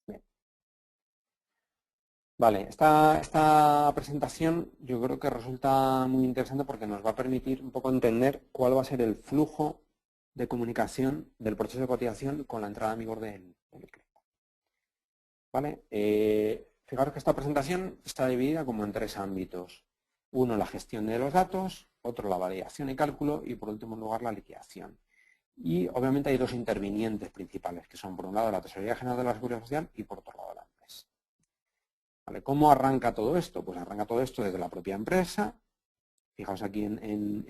C: Bien. Vale, esta presentación yo creo que resulta muy interesante porque nos va a permitir un poco entender cuál va a ser el flujo de comunicación del proceso de cotización con la entrada en vigor del Creta. ¿Vale? Fijaros que esta presentación está dividida como en 3 ámbitos. Uno, la gestión de los datos, otro, la validación y cálculo y por último lugar, la liquidación. Y obviamente hay 2 intervinientes principales, que son por un lado la Tesorería General de la Seguridad Social y por otro lado la empresa. ¿Vale? ¿Cómo arranca todo esto? Pues arranca todo esto desde la propia empresa. Fijaos aquí en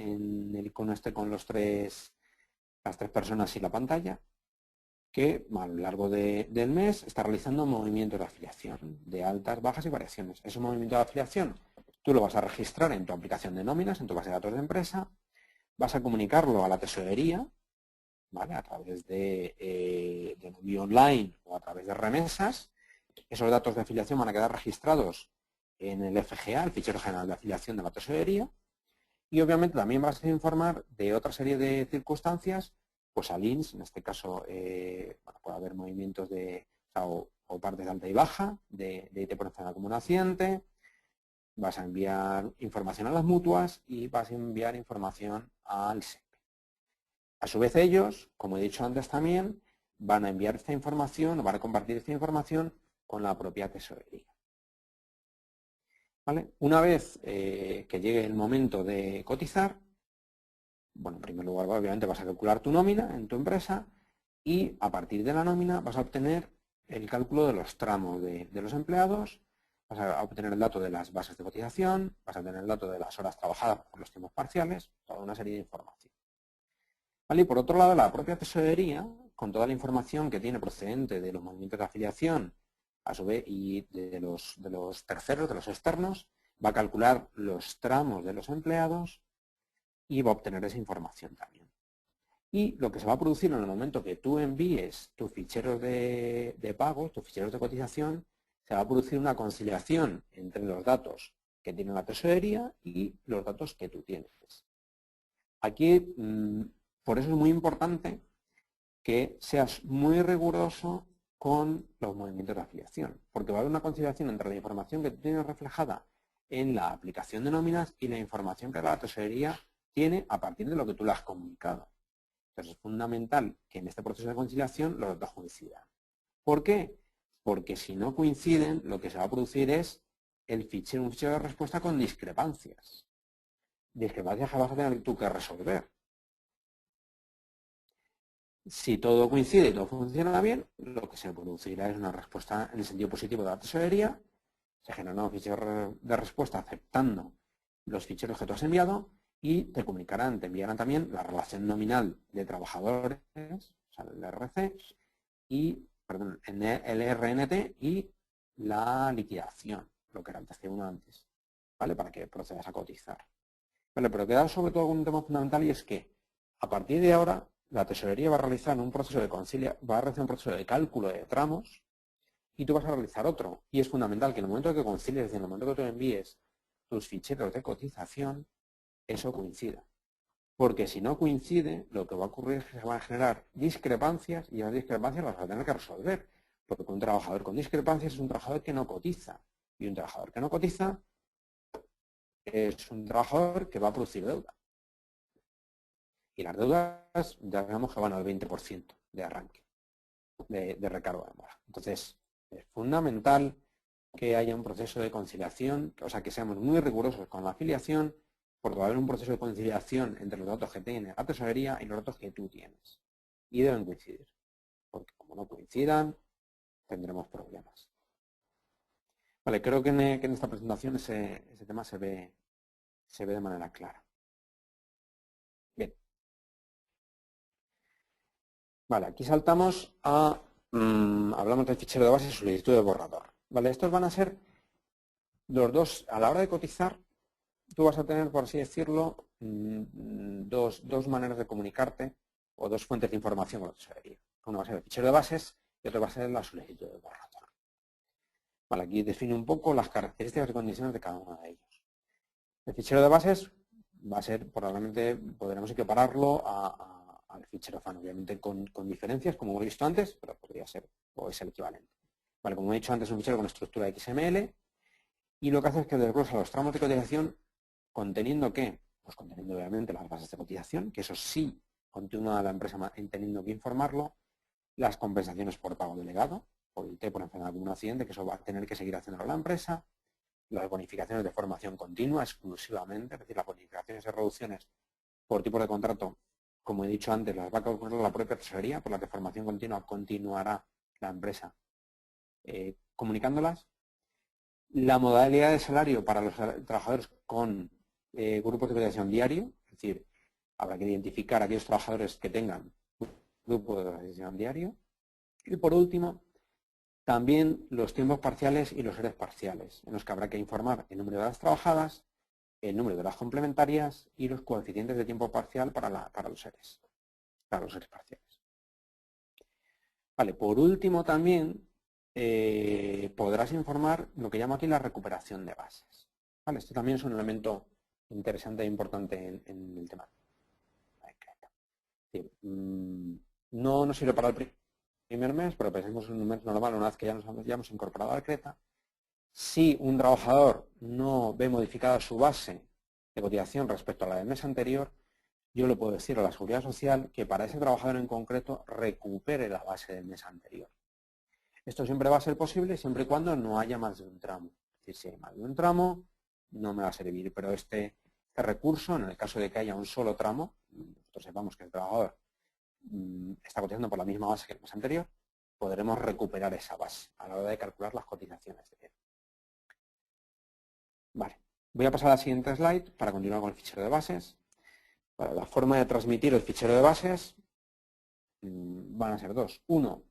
C: el icono este con las 3 personas y la pantalla, que a lo largo del mes está realizando movimientos de afiliación, de altas, bajas y variaciones. Ese movimiento de afiliación tú lo vas a registrar en tu aplicación de nóminas, en tu base de datos de empresa, vas a comunicarlo a la tesorería, ¿vale? A través de envío online o a través de remesas. Esos datos de afiliación van a quedar registrados en el FGA, el fichero general de afiliación de la tesorería, y obviamente también vas a informar de otra serie de circunstancias, pues al INS, en este caso bueno, puede haber movimientos o partes de alta y baja, de IT por encima como un accidente, vas a enviar información a las mutuas y vas a enviar información al SEPE. A su vez ellos, como he dicho antes también, van a enviar esta información, o van a compartir esta información con la propia tesorería. ¿Vale? Una vez que llegue el momento de cotizar, bueno, en primer lugar, obviamente vas a calcular tu nómina en tu empresa y a partir de la nómina vas a obtener el cálculo de los tramos de los empleados, vas a obtener el dato de las bases de cotización, vas a tener el dato de las horas trabajadas por los tiempos parciales, toda una serie de información. ¿Vale? Y por otro lado, la propia tesorería, con toda la información que tiene procedente de los movimientos de afiliación, a su vez, y de los terceros, de los externos, va a calcular los tramos de los empleados y va a obtener esa información también. Y lo que se va a producir en el momento que tú envíes tus ficheros de pago, tus ficheros de cotización, se va a producir una conciliación entre los datos que tiene la tesorería y los datos que tú tienes. Aquí, por eso es muy importante que seas muy riguroso con los movimientos de afiliación, porque va a haber una conciliación entre la información que tú tienes reflejada en la aplicación de nóminas y la información que la tesorería tiene a partir de lo que tú le has comunicado. Entonces es fundamental que en este proceso de conciliación los datos coincidan. ¿Por qué? Porque si no coinciden, lo que se va a producir es un fichero de respuesta con discrepancias. Discrepancias que vas a tener tú que resolver. Si todo coincide y todo funciona bien, lo que se producirá es una respuesta en el sentido positivo de la tesorería. Se generará un fichero de respuesta aceptando los ficheros que tú has enviado y te comunicarán, te enviarán también la relación nominal de trabajadores, o sea, el RC, y, perdón, el RNT y la liquidación, lo que era el TC1 antes, ¿vale? Para que procedas a cotizar. Vale, pero queda sobre todo un tema fundamental y es que a partir de ahora la tesorería va a realizar un proceso de va a realizar un proceso de cálculo de tramos y tú vas a realizar otro. Y es fundamental que en el momento que concilies, en el momento que tú envíes tus ficheros de cotización, eso coincida. Porque si no coincide, lo que va a ocurrir es que se van a generar discrepancias y las discrepancias las vas a tener que resolver. Porque un trabajador con discrepancias es un trabajador que no cotiza. Y un trabajador que no cotiza es un trabajador que va a producir deuda. Y las deudas ya sabemos que van al 20% de arranque, de recargo de mora. Entonces, es fundamental que haya un proceso de conciliación, o sea, que seamos muy rigurosos con la afiliación, porque va a haber un proceso de conciliación entre los datos que tiene la tesorería y los datos que tú tienes. Y deben coincidir, porque como no coincidan, tendremos problemas. Vale, creo que en esta presentación ese tema se ve de manera clara. Bien. Vale, aquí saltamos a... hablamos del fichero de base y solicitud de borrador. Vale, estos van a ser los dos, a la hora de cotizar, tú vas a tener, por así decirlo, dos maneras de comunicarte o dos fuentes de información con la tesorería. Uno va a ser el fichero de bases y otro va a ser la solicitud de borrador. Vale, aquí define un poco las características y condiciones de cada uno de ellos. El fichero de bases va a ser, probablemente podremos equipararlo al fichero FAN, obviamente con diferencias, como hemos visto antes, pero podría ser o es el equivalente. Vale, como he dicho antes, es un fichero con estructura XML y lo que hace es que desglosa los tramos de cotización conteniendo ¿qué? Pues conteniendo obviamente las bases de cotización, que eso sí continúa la empresa teniendo que informarlo, las compensaciones por pago delegado, por IT, por enfermedad de algún accidente, que eso va a tener que seguir haciéndolo la empresa, las bonificaciones de formación continua exclusivamente, es decir, las bonificaciones y reducciones por tipo de contrato, como he dicho antes, las va a calcular la propia tesorería, por la de formación continua continuará la empresa comunicándolas. La modalidad de salario para los trabajadores con grupos de cotización diario, es decir, habrá que identificar a aquellos trabajadores que tengan grupo de cotización diario. Y por último, también los tiempos parciales y los ERES parciales, en los que habrá que informar el número de horas trabajadas, el número de horas complementarias y los coeficientes de tiempo parcial para los ERES parciales. Vale, por último también podrás informar lo que llamo aquí la recuperación de bases. Vale, esto también es un elemento interesante e importante en el tema. No nos sirve para el primer mes, pero pensemos en un mes normal, una vez que ya hemos incorporado al CRETA. Si un trabajador no ve modificada su base de cotización respecto a la del mes anterior, yo le puedo decir a la Seguridad Social que para ese trabajador en concreto recupere la base del mes anterior. Esto siempre va a ser posible siempre y cuando no haya más de un tramo. Es decir, si hay más de un tramo, no me va a servir, pero este recurso, en el caso de que haya un solo tramo, nosotros sepamos que el trabajador está cotizando por la misma base que el mes anterior, podremos recuperar esa base a la hora de calcular las cotizaciones. Vale, voy a pasar a la siguiente slide para continuar con el fichero de bases. Vale, la forma de transmitir el fichero de bases van a ser dos. Uno,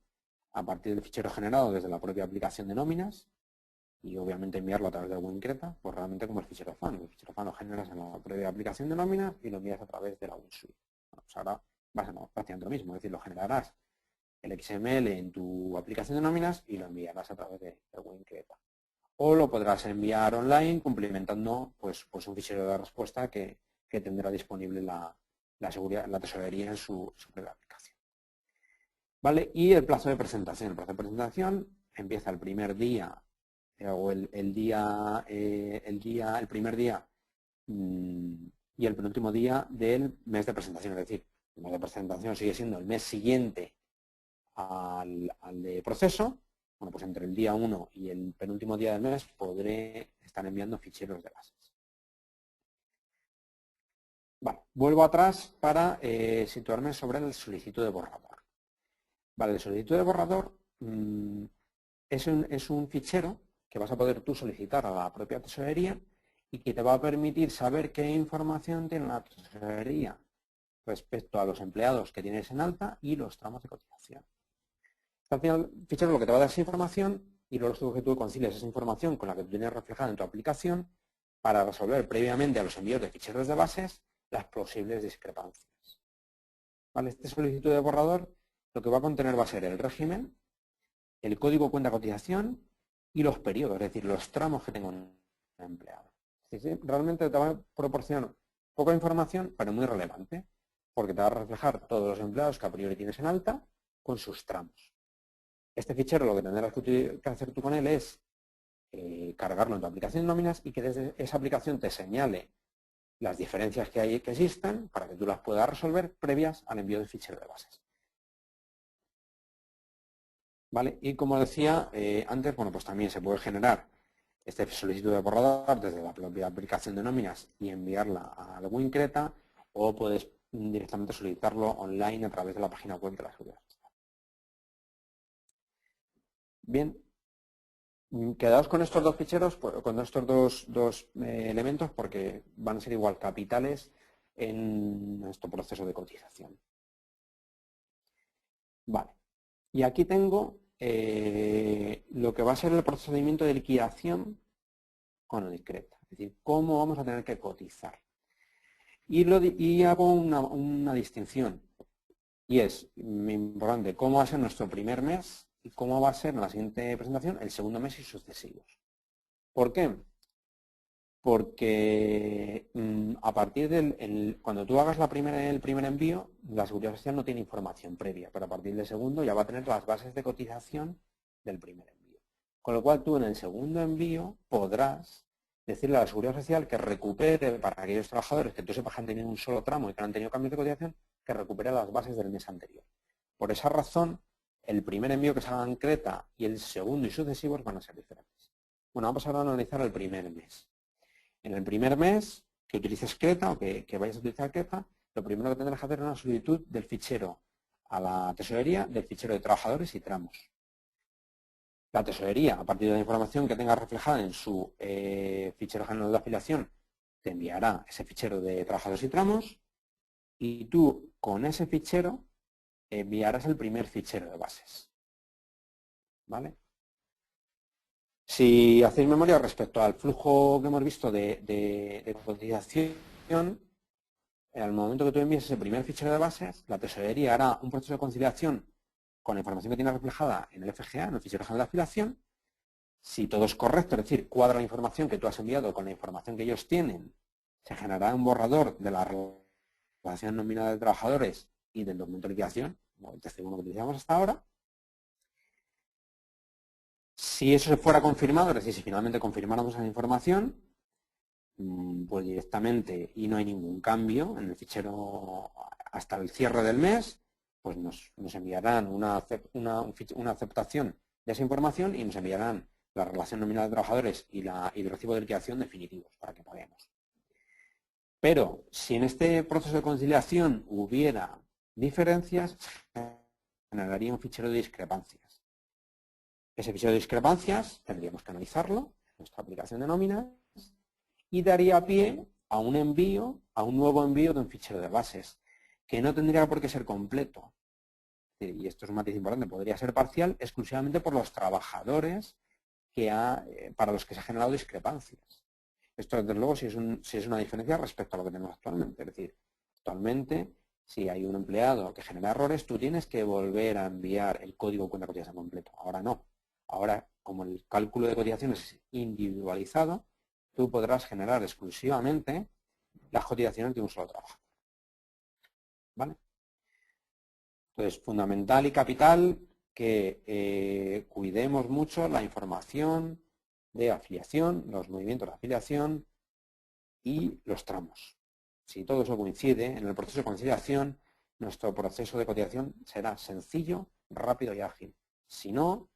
C: a partir del fichero generado desde la propia aplicación de nóminas y obviamente enviarlo a través de WinCreta, pues realmente como el fichero FAN. El fichero FAN lo generas en la propia aplicación de nóminas y lo envías a través de la WinSuite. Bueno, pues ahora vas a prácticamente lo mismo, es decir, lo generarás el XML en tu aplicación de nóminas y lo enviarás a través de WinCreta. O lo podrás enviar online cumplimentando pues un fichero de respuesta que tendrá disponible la tesorería en su propia aplicación. ¿Vale? Y el plazo de presentación. El plazo de presentación empieza el primer día o el primer día y el penúltimo día del mes de presentación. Es decir, el mes de presentación sigue siendo el mes siguiente al de proceso. Bueno, pues entre el día 1 y el penúltimo día del mes podré estar enviando ficheros de bases. Vale, vuelvo atrás para situarme sobre el solicitud de borrador. Vale, el solicitud de borrador es un fichero que vas a poder tú solicitar a la propia tesorería y que te va a permitir saber qué información tiene la tesorería respecto a los empleados que tienes en alta y los tramos de cotización. Al final, el fichero lo que te va a dar esa información y luego que tú concilias esa información con la que tú tienes reflejada en tu aplicación para resolver previamente a los envíos de ficheros de bases las posibles discrepancias. ¿Vale? Este solicitud de borrador lo que va a contener va a ser el régimen, el código cuenta cotización y los periodos, es decir, los tramos que tengo en el empleado. Es decir, realmente te va a proporcionar poca información, pero muy relevante, porque te va a reflejar todos los empleados que a priori tienes en alta con sus tramos. Este fichero lo que tendrás que hacer tú con él es cargarlo en tu aplicación de nóminas y que desde esa aplicación te señale las diferencias que existen para que tú las puedas resolver previas al envío del fichero de bases. ¿Vale? Y como decía antes, bueno, pues también se puede generar este solicitud de borrador desde la propia aplicación de nóminas y enviarla al WinCreta, o puedes directamente solicitarlo online a través de la página web de la Seguridad Social. Bien, quedaos con estos dos ficheros, con estos dos elementos, porque van a ser igual capitales en nuestro proceso de cotización. Vale, y aquí tengo lo que va a ser el procedimiento de liquidación con el CRETA, es decir, cómo vamos a tener que cotizar. Y hago una distinción, y es importante cómo va a ser nuestro primer mes y cómo va a ser en la siguiente presentación el segundo mes y sucesivos. ¿Por qué? Porque a partir cuando tú hagas el primer envío, la Seguridad Social no tiene información previa, pero a partir del segundo ya va a tener las bases de cotización del primer envío. Con lo cual tú en el segundo envío podrás decirle a la Seguridad Social que recupere, para aquellos trabajadores que tú sepas que han tenido un solo tramo y que han tenido cambios de cotización, que recupere las bases del mes anterior. Por esa razón, el primer envío que se haga en CRETA y el segundo y sucesivos van a ser diferentes. Bueno, vamos ahora a analizar el primer mes. En el primer mes que utilices CRETA o que vayas a utilizar CRETA, lo primero que tendrás que hacer es una solicitud del fichero a la tesorería del fichero de trabajadores y tramos. La tesorería, a partir de la información que tenga reflejada en su fichero general de afiliación, te enviará ese fichero de trabajadores y tramos, y tú con ese fichero enviarás el primer fichero de bases. ¿Vale? Si hacéis memoria respecto al flujo que hemos visto de cotización, al momento que tú envíes ese primer fichero de bases, la tesorería hará un proceso de conciliación con la información que tiene reflejada en el FGA, en el fichero general de afiliación. Si todo es correcto, es decir, cuadra la información que tú has enviado con la información que ellos tienen, se generará un borrador de la relación nominal de trabajadores y del documento de liquidación, como el TC1 que utilizamos hasta ahora. Si eso se fuera confirmado, es decir, si finalmente confirmáramos esa información, pues directamente, y no hay ningún cambio en el fichero hasta el cierre del mes, pues nos enviarán una aceptación de esa información y nos enviarán la relación nominal de trabajadores y el recibo de liquidación definitivos para que paguemos. Pero si en este proceso de conciliación hubiera diferencias, generaría un fichero de discrepancias. Ese fichero de discrepancias tendríamos que analizarlo en nuestra aplicación de nóminas y daría pie a un nuevo envío de un fichero de bases, que no tendría por qué ser completo. Y esto es un matiz importante, podría ser parcial exclusivamente por los trabajadores para los que se han generado discrepancias. Esto, desde luego, sí es una diferencia respecto a lo que tenemos actualmente. Es decir, actualmente, si hay un empleado que genera errores, tú tienes que volver a enviar el código de cuenta de cotización completo. Ahora no. Ahora, como el cálculo de cotizaciones es individualizado, tú podrás generar exclusivamente las cotizaciones de un solo trabajador. ¿Vale? Entonces, fundamental y capital que cuidemos mucho la información de afiliación, los movimientos de afiliación y los tramos. Si todo eso coincide en el proceso de conciliación, nuestro proceso de cotización será sencillo, rápido y ágil. Si no,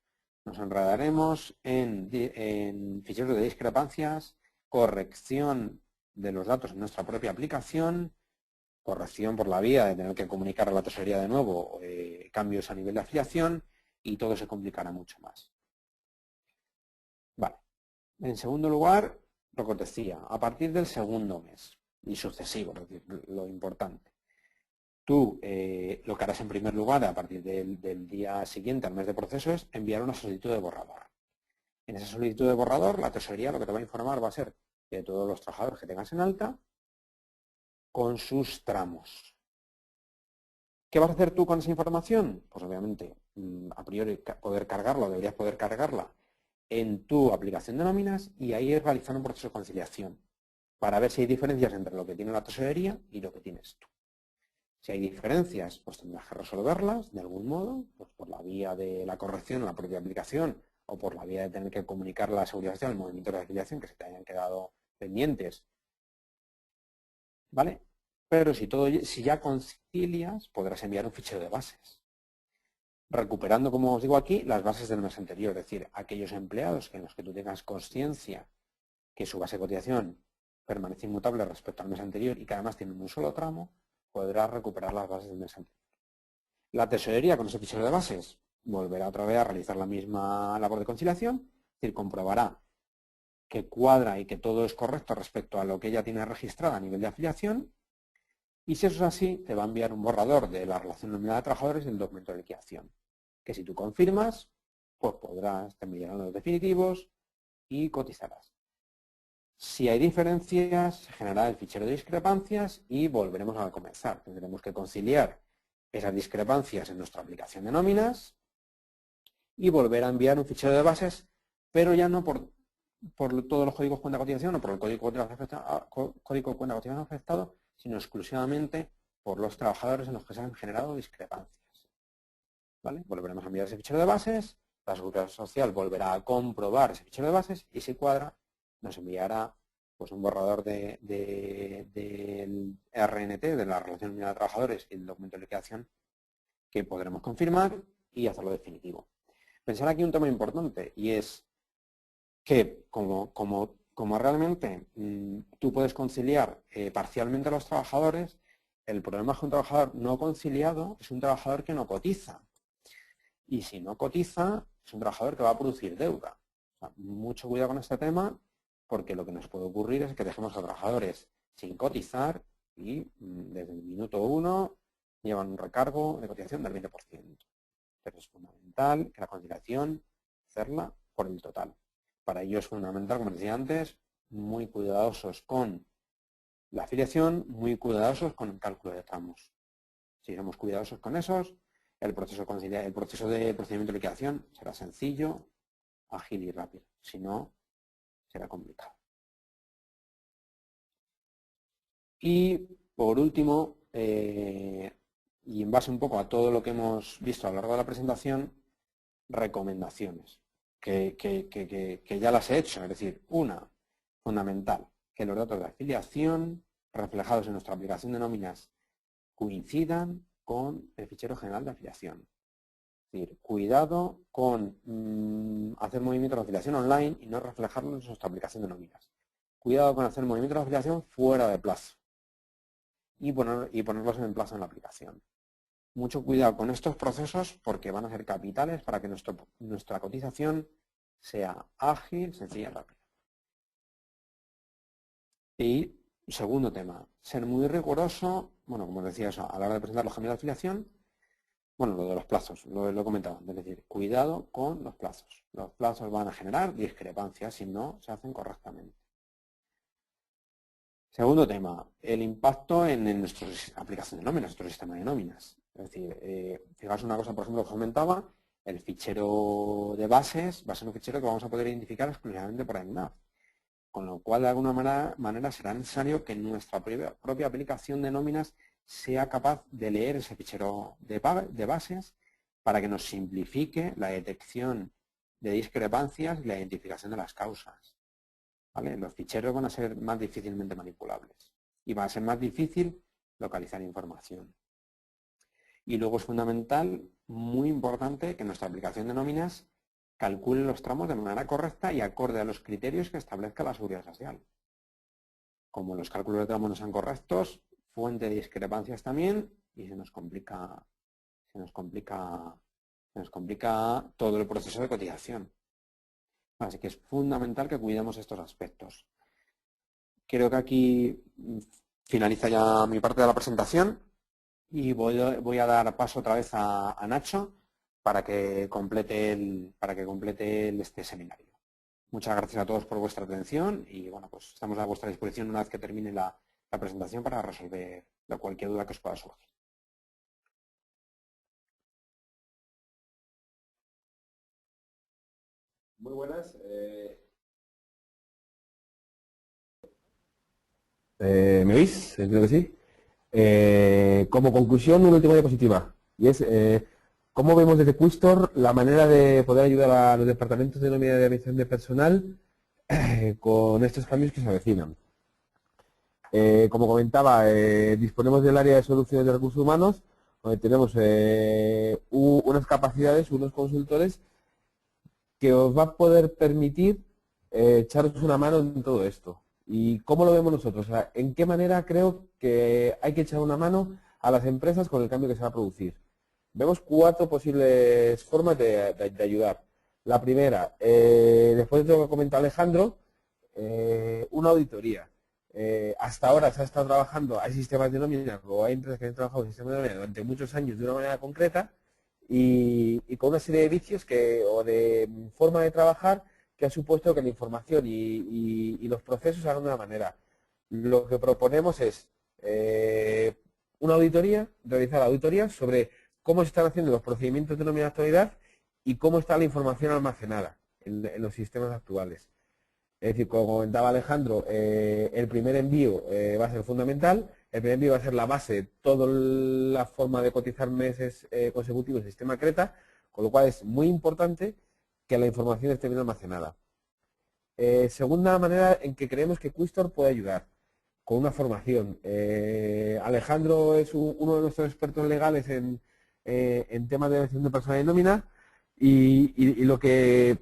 C: nos enredaremos en ficheros de discrepancias, corrección de los datos en nuestra propia aplicación, corrección por la vía de tener que comunicar a la tesorería de nuevo cambios a nivel de afiliación, y todo se complicará mucho más. Vale. En segundo lugar, lo que os decía, a partir del segundo mes y sucesivo, es decir, lo importante. Tú lo que harás en primer lugar a partir del día siguiente al mes de proceso es enviar una solicitud de borrador. En esa solicitud de borrador, la tesorería lo que te va a informar va a ser de todos los trabajadores que tengas en alta con sus tramos. ¿Qué vas a hacer tú con esa información? Pues obviamente, a priori deberías poder cargarla en tu aplicación de nóminas y ahí realizar un proceso de conciliación para ver si hay diferencias entre lo que tiene la tesorería y lo que tienes tú. Si hay diferencias, pues tendrás que resolverlas de algún modo, pues por la vía de la corrección en la propia aplicación o por la vía de tener que comunicar la seguridad social, el movimiento de afiliación que se te hayan quedado pendientes, ¿vale? Pero si ya concilias, podrás enviar un fichero de bases, recuperando, como os digo aquí, las bases del mes anterior, es decir, aquellos empleados en los que tú tengas conciencia que su base de cotización permanece inmutable respecto al mes anterior y que además tienen un solo tramo, podrás recuperar las bases del mes anterior. La tesorería con ese fichero de bases volverá otra vez a realizar la misma labor de conciliación, es decir, comprobará que cuadra y que todo es correcto respecto a lo que ella tiene registrado a nivel de afiliación, y si eso es así, te va a enviar un borrador de la relación nominal de trabajadores y el documento de liquidación, que si tú confirmas, pues te enviarán los definitivos y cotizarás. Si hay diferencias, se generará el fichero de discrepancias y volveremos a comenzar. Tendremos que conciliar esas discrepancias en nuestra aplicación de nóminas y volver a enviar un fichero de bases, pero ya no por todos los códigos cuenta cotización o por el código cuenta cotización afectado, sino exclusivamente por los trabajadores en los que se han generado discrepancias. ¿Vale? Volveremos a enviar ese fichero de bases, la Seguridad Social volverá a comprobar ese fichero de bases y si cuadra nos enviará pues, un borrador del RNT, de la Relación Nominal de Trabajadores y el documento de liquidación que podremos confirmar y hacerlo definitivo. Pensar aquí un tema importante y es que como realmente tú puedes conciliar parcialmente a los trabajadores, el problema es que un trabajador no conciliado es un trabajador que no cotiza. Y si no cotiza, es un trabajador que va a producir deuda. O sea, mucho cuidado con este tema, porque lo que nos puede ocurrir es que dejemos a trabajadores sin cotizar y desde el minuto 1 llevan un recargo de cotización del 20%. Entonces es fundamental que la conciliación hacerla por el total. Para ello es fundamental, como decía antes, muy cuidadosos con la afiliación, muy cuidadosos con el cálculo de tramos. Si somos cuidadosos con esos, el proceso de procedimiento de liquidación será sencillo, ágil y rápido. Si no, será complicado. Y por último, y en base un poco a todo lo que hemos visto a lo largo de la presentación, recomendaciones que ya las he hecho. Es decir, una, fundamental, que los datos de afiliación reflejados en nuestra aplicación de nóminas coincidan con el fichero general de afiliación. Es decir, cuidado con hacer movimientos de afiliación online y no reflejarlos en nuestra aplicación de nóminas. Cuidado con hacer movimientos de afiliación fuera de plazo y ponerlos en plazo en la aplicación. Mucho cuidado con estos procesos porque van a ser capitales para que nuestra cotización sea ágil, sencilla y rápida. Y segundo tema, ser muy riguroso, bueno, como os decía eso, a la hora de presentar los cambios de afiliación, bueno, lo de los plazos, lo he comentado antes, es decir, cuidado con los plazos. Los plazos van a generar discrepancias si no se hacen correctamente. Segundo tema, el impacto en nuestra aplicación de nóminas, nuestro sistema de nóminas. Es decir, fijaos una cosa, por ejemplo, que os comentaba, el fichero de bases va a ser un fichero que vamos a poder identificar exclusivamente por ENGNAV. Con lo cual, de alguna manera, será necesario que nuestra propia aplicación de nóminas sea capaz de leer ese fichero de bases para que nos simplifique la detección de discrepancias y la identificación de las causas. ¿Vale? Los ficheros van a ser más difícilmente manipulables y va a ser más difícil localizar información. Y luego es fundamental, muy importante, que nuestra aplicación de nóminas calcule los tramos de manera correcta y acorde a los criterios que establezca la Seguridad Social. Como los cálculos de tramos no sean correctos, fuente de discrepancias también y se nos complica todo el proceso de cotización. Así que es fundamental que cuidemos estos aspectos. Creo que aquí finaliza ya mi parte de la presentación y voy a dar paso otra vez a Nacho para que complete este seminario. Muchas gracias a todos por vuestra atención y bueno, pues estamos a vuestra disposición una vez que termine la presentación para resolver cualquier duda que os pueda surgir.
B: Muy buenas. ¿Me oís? Entiendo que sí. Como conclusión, una última diapositiva. Y es ¿Cómo vemos desde Quistor la manera de poder ayudar a los departamentos de nómina de administración de personal con estos cambios que se avecinan? Como comentaba, disponemos del área de soluciones de recursos humanos, donde tenemos unas capacidades, unos consultores que os va a poder permitir echaros una mano en todo esto. ¿Y cómo lo vemos nosotros? O sea, ¿en qué manera creo que hay que echar una mano a las empresas con el cambio que se va a producir? Vemos 4 posibles formas de ayudar. La primera, después de lo que comentó Alejandro, una auditoría. Hasta ahora se ha estado trabajando, hay sistemas de nómina o hay empresas que han trabajado en sistemas de nómina durante muchos años de una manera concreta y con una serie de vicios o de forma de trabajar que ha supuesto que la información y los procesos se hagan de una manera. Lo que proponemos es una auditoría, realizar auditorías sobre cómo se están haciendo los procedimientos de nómina de actualidad y cómo está la información almacenada en los sistemas actuales. Es decir, como comentaba Alejandro, el primer envío va a ser fundamental, el primer envío va a ser la base de toda la forma de cotizar meses consecutivos del sistema CRETA, con lo cual es muy importante que la información esté bien almacenada. Segunda manera en que creemos que Quistor puede ayudar, con una formación. Alejandro es uno de nuestros expertos legales en temas de elección de personal y nómina y lo que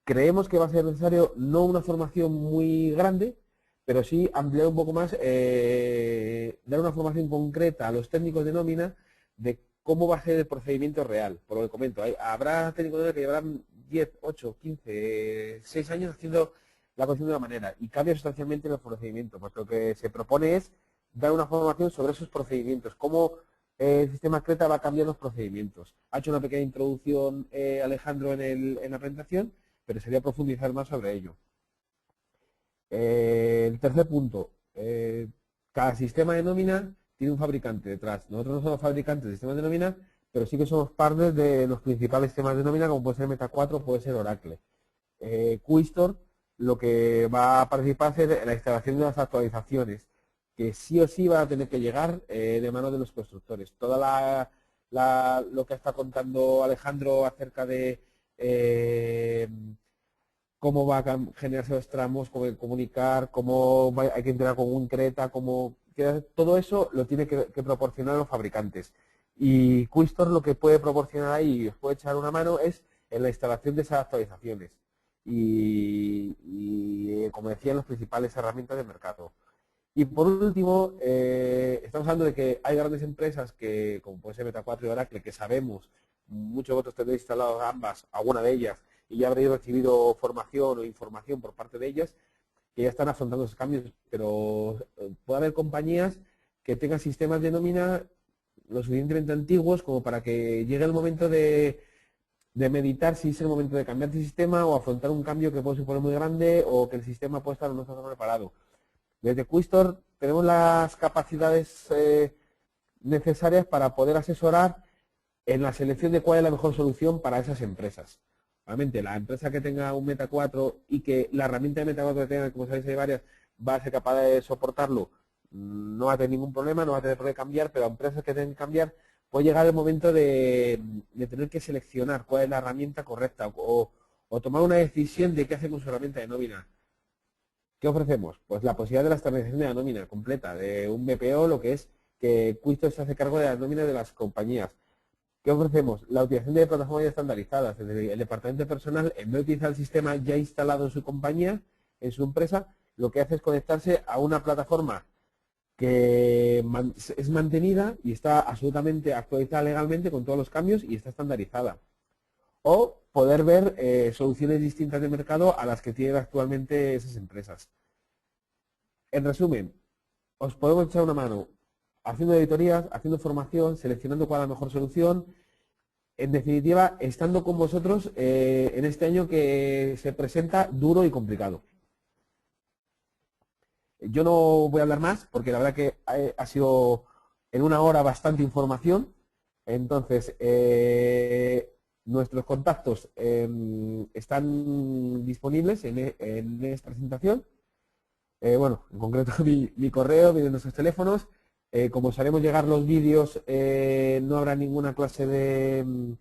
B: creemos que va a ser necesario no una formación muy grande, pero sí ampliar un poco más, dar una formación concreta a los técnicos de nómina de cómo va a ser el procedimiento real. Por lo que comento, habrá técnicos de nómina que llevarán 10, 8, 15, 6 años haciendo la cuestión de una manera y cambia sustancialmente el procedimiento. Pues lo que se propone es dar una formación sobre esos procedimientos, cómo el sistema CRETA va a cambiar los procedimientos. Ha hecho una pequeña introducción Alejandro en la presentación, pero sería profundizar más sobre ello. El tercer punto, cada sistema de nómina tiene un fabricante detrás. Nosotros no somos fabricantes de sistemas de nómina, pero sí que somos partners de los principales sistemas de nómina, como puede ser Meta4, puede ser Oracle. Quistor lo que va a participar es en la instalación de las actualizaciones, que sí o sí va a tener que llegar de manos de los constructores. Toda lo que está contando Alejandro acerca de cómo va a generarse los tramos, cómo comunicar, hay que integrar con un CRETA, todo eso lo tiene que proporcionar los fabricantes. Y Quistor lo que puede proporcionar ahí y os puede echar una mano es en la instalación de esas actualizaciones. Y como decía, en las principales herramientas de mercado. Y por último, estamos hablando de que hay grandes empresas que, como puede ser Meta4 y Oracle, que sabemos, muchos de vosotros tendréis instalado ambas, alguna de ellas, y ya habréis recibido formación o información por parte de ellas, que ya están afrontando esos cambios, pero puede haber compañías que tengan sistemas de nómina lo suficientemente antiguos como para que llegue el momento de meditar si es el momento de cambiar de sistema o afrontar un cambio que puede suponer muy grande o que el sistema puede estar o no estar preparado. Desde Quistor tenemos las capacidades necesarias para poder asesorar en la selección de cuál es la mejor solución para esas empresas. Obviamente, la empresa que tenga un Meta4 y que la herramienta de Meta4 que tenga, como sabéis, hay varias, va a ser capaz de soportarlo, no va a tener ningún problema, no va a tener por qué cambiar, pero a empresas que tengan que cambiar, puede llegar el momento de tener que seleccionar cuál es la herramienta correcta o tomar una decisión de qué hacer con su herramienta de nómina. ¿Qué ofrecemos? Pues la posibilidad de la estandarización de la nómina completa, de un BPO, lo que es que Quistor se hace cargo de la nómina de las compañías. ¿Qué ofrecemos? La utilización de plataformas ya estandarizadas. El departamento de personal, en vez de utilizar el sistema ya instalado en su compañía, en su empresa, lo que hace es conectarse a una plataforma que es mantenida y está absolutamente actualizada legalmente con todos los cambios y está estandarizada. O poder ver soluciones distintas de mercado a las que tienen actualmente esas empresas. En resumen, os podemos echar una mano haciendo auditorías, haciendo formación, seleccionando cuál es la mejor solución, en definitiva, estando con vosotros en este año que se presenta duro y complicado. Yo no voy a hablar más porque la verdad que ha sido en una hora bastante información. Entonces, nuestros contactos están disponibles en esta presentación. Bueno, en concreto mi correo, nuestros teléfonos. Como os haremos llegar los vídeos, no habrá ninguna clase de...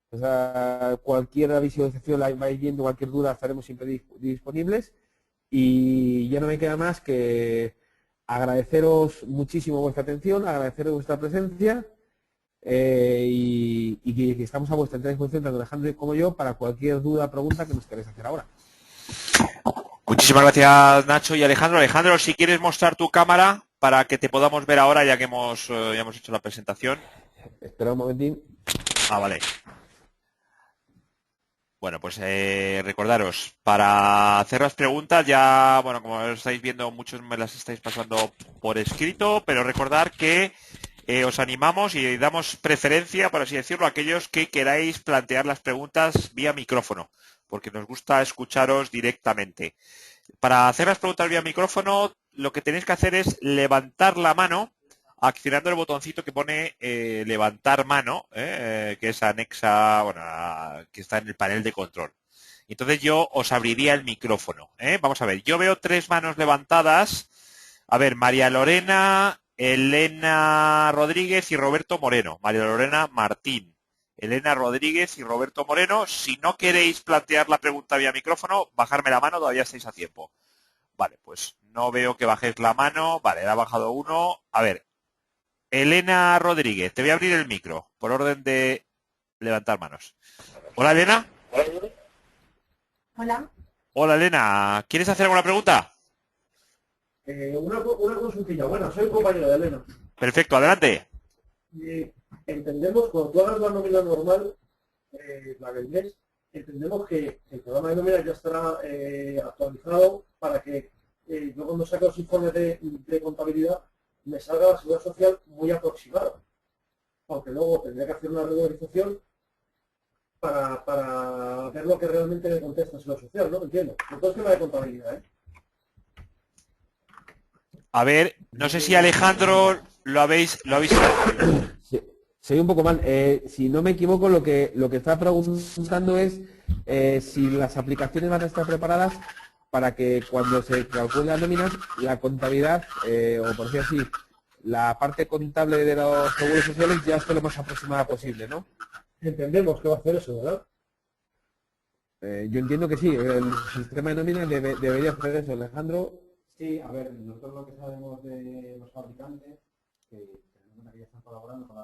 B: o sea, cualquier visualización la vais viendo, cualquier duda estaremos siempre disponibles. Y ya no me queda más que agradeceros muchísimo vuestra atención, agradeceros vuestra presencia y que estamos a vuestra entera disposición, tanto Alejandro como yo, para cualquier duda o pregunta que nos queráis hacer ahora.
A: Muchísimas gracias, Nacho y Alejandro. Alejandro, si quieres mostrar tu cámara para que te podamos ver ahora, ya que ya hemos hecho la presentación.
B: Espera un momentín.
A: Vale. Bueno, pues recordaros, para hacer las preguntas ya, bueno, como estáis viendo, muchos me las estáis pasando por escrito, pero recordar que os animamos y damos preferencia, por así decirlo, a aquellos que queráis plantear las preguntas vía micrófono, porque nos gusta escucharos directamente. Para hacer las preguntas vía micrófono, lo que tenéis que hacer es levantar la mano accionando el botoncito que pone levantar mano, que es anexa, bueno, que está en el panel de control. Entonces yo os abriría el micrófono. Vamos a ver, yo veo 3 manos levantadas. A ver, María Lorena, Elena Rodríguez y Roberto Moreno. María Lorena Martín, Elena Rodríguez y Roberto Moreno. Si no queréis plantear la pregunta vía micrófono, bajarme la mano, todavía estáis a tiempo. Vale, pues no veo que bajéis la mano. Vale, ha bajado uno. A ver, Elena Rodríguez, te voy a abrir el micro, por orden de levantar manos. Hola, Elena.
D: Hola.
A: Hola, Elena. ¿Quieres hacer alguna pregunta?
E: Una consultilla. Bueno, soy compañero de Elena.
A: Perfecto, adelante.
E: Entendemos, cuando tú hagas la nómina normal, la del mes, entendemos que el programa de nómina ya estará actualizado para que yo cuando saque los informes de contabilidad me salga la seguridad social muy aproximada. Aunque luego tendría que hacer una regularización para ver lo que realmente me contesta la seguridad social, ¿no? Entiendo. Entonces, tema de contabilidad, ¿eh?
A: A ver, no sé si Alejandro lo habéis
B: Sí, soy un poco mal. Si no me equivoco, lo que está preguntando es si las aplicaciones van a estar preparadas para que cuando se calculen las nóminas, la contabilidad, o por decir así, la parte contable de los seguros sociales ya esté lo más aproximada posible, ¿no?
E: Entendemos que va a hacer eso, ¿verdad?
B: Yo entiendo que sí, el sistema de nóminas debería hacer eso, Alejandro.
C: Sí, a ver, nosotros lo que sabemos de los fabricantes, que ya están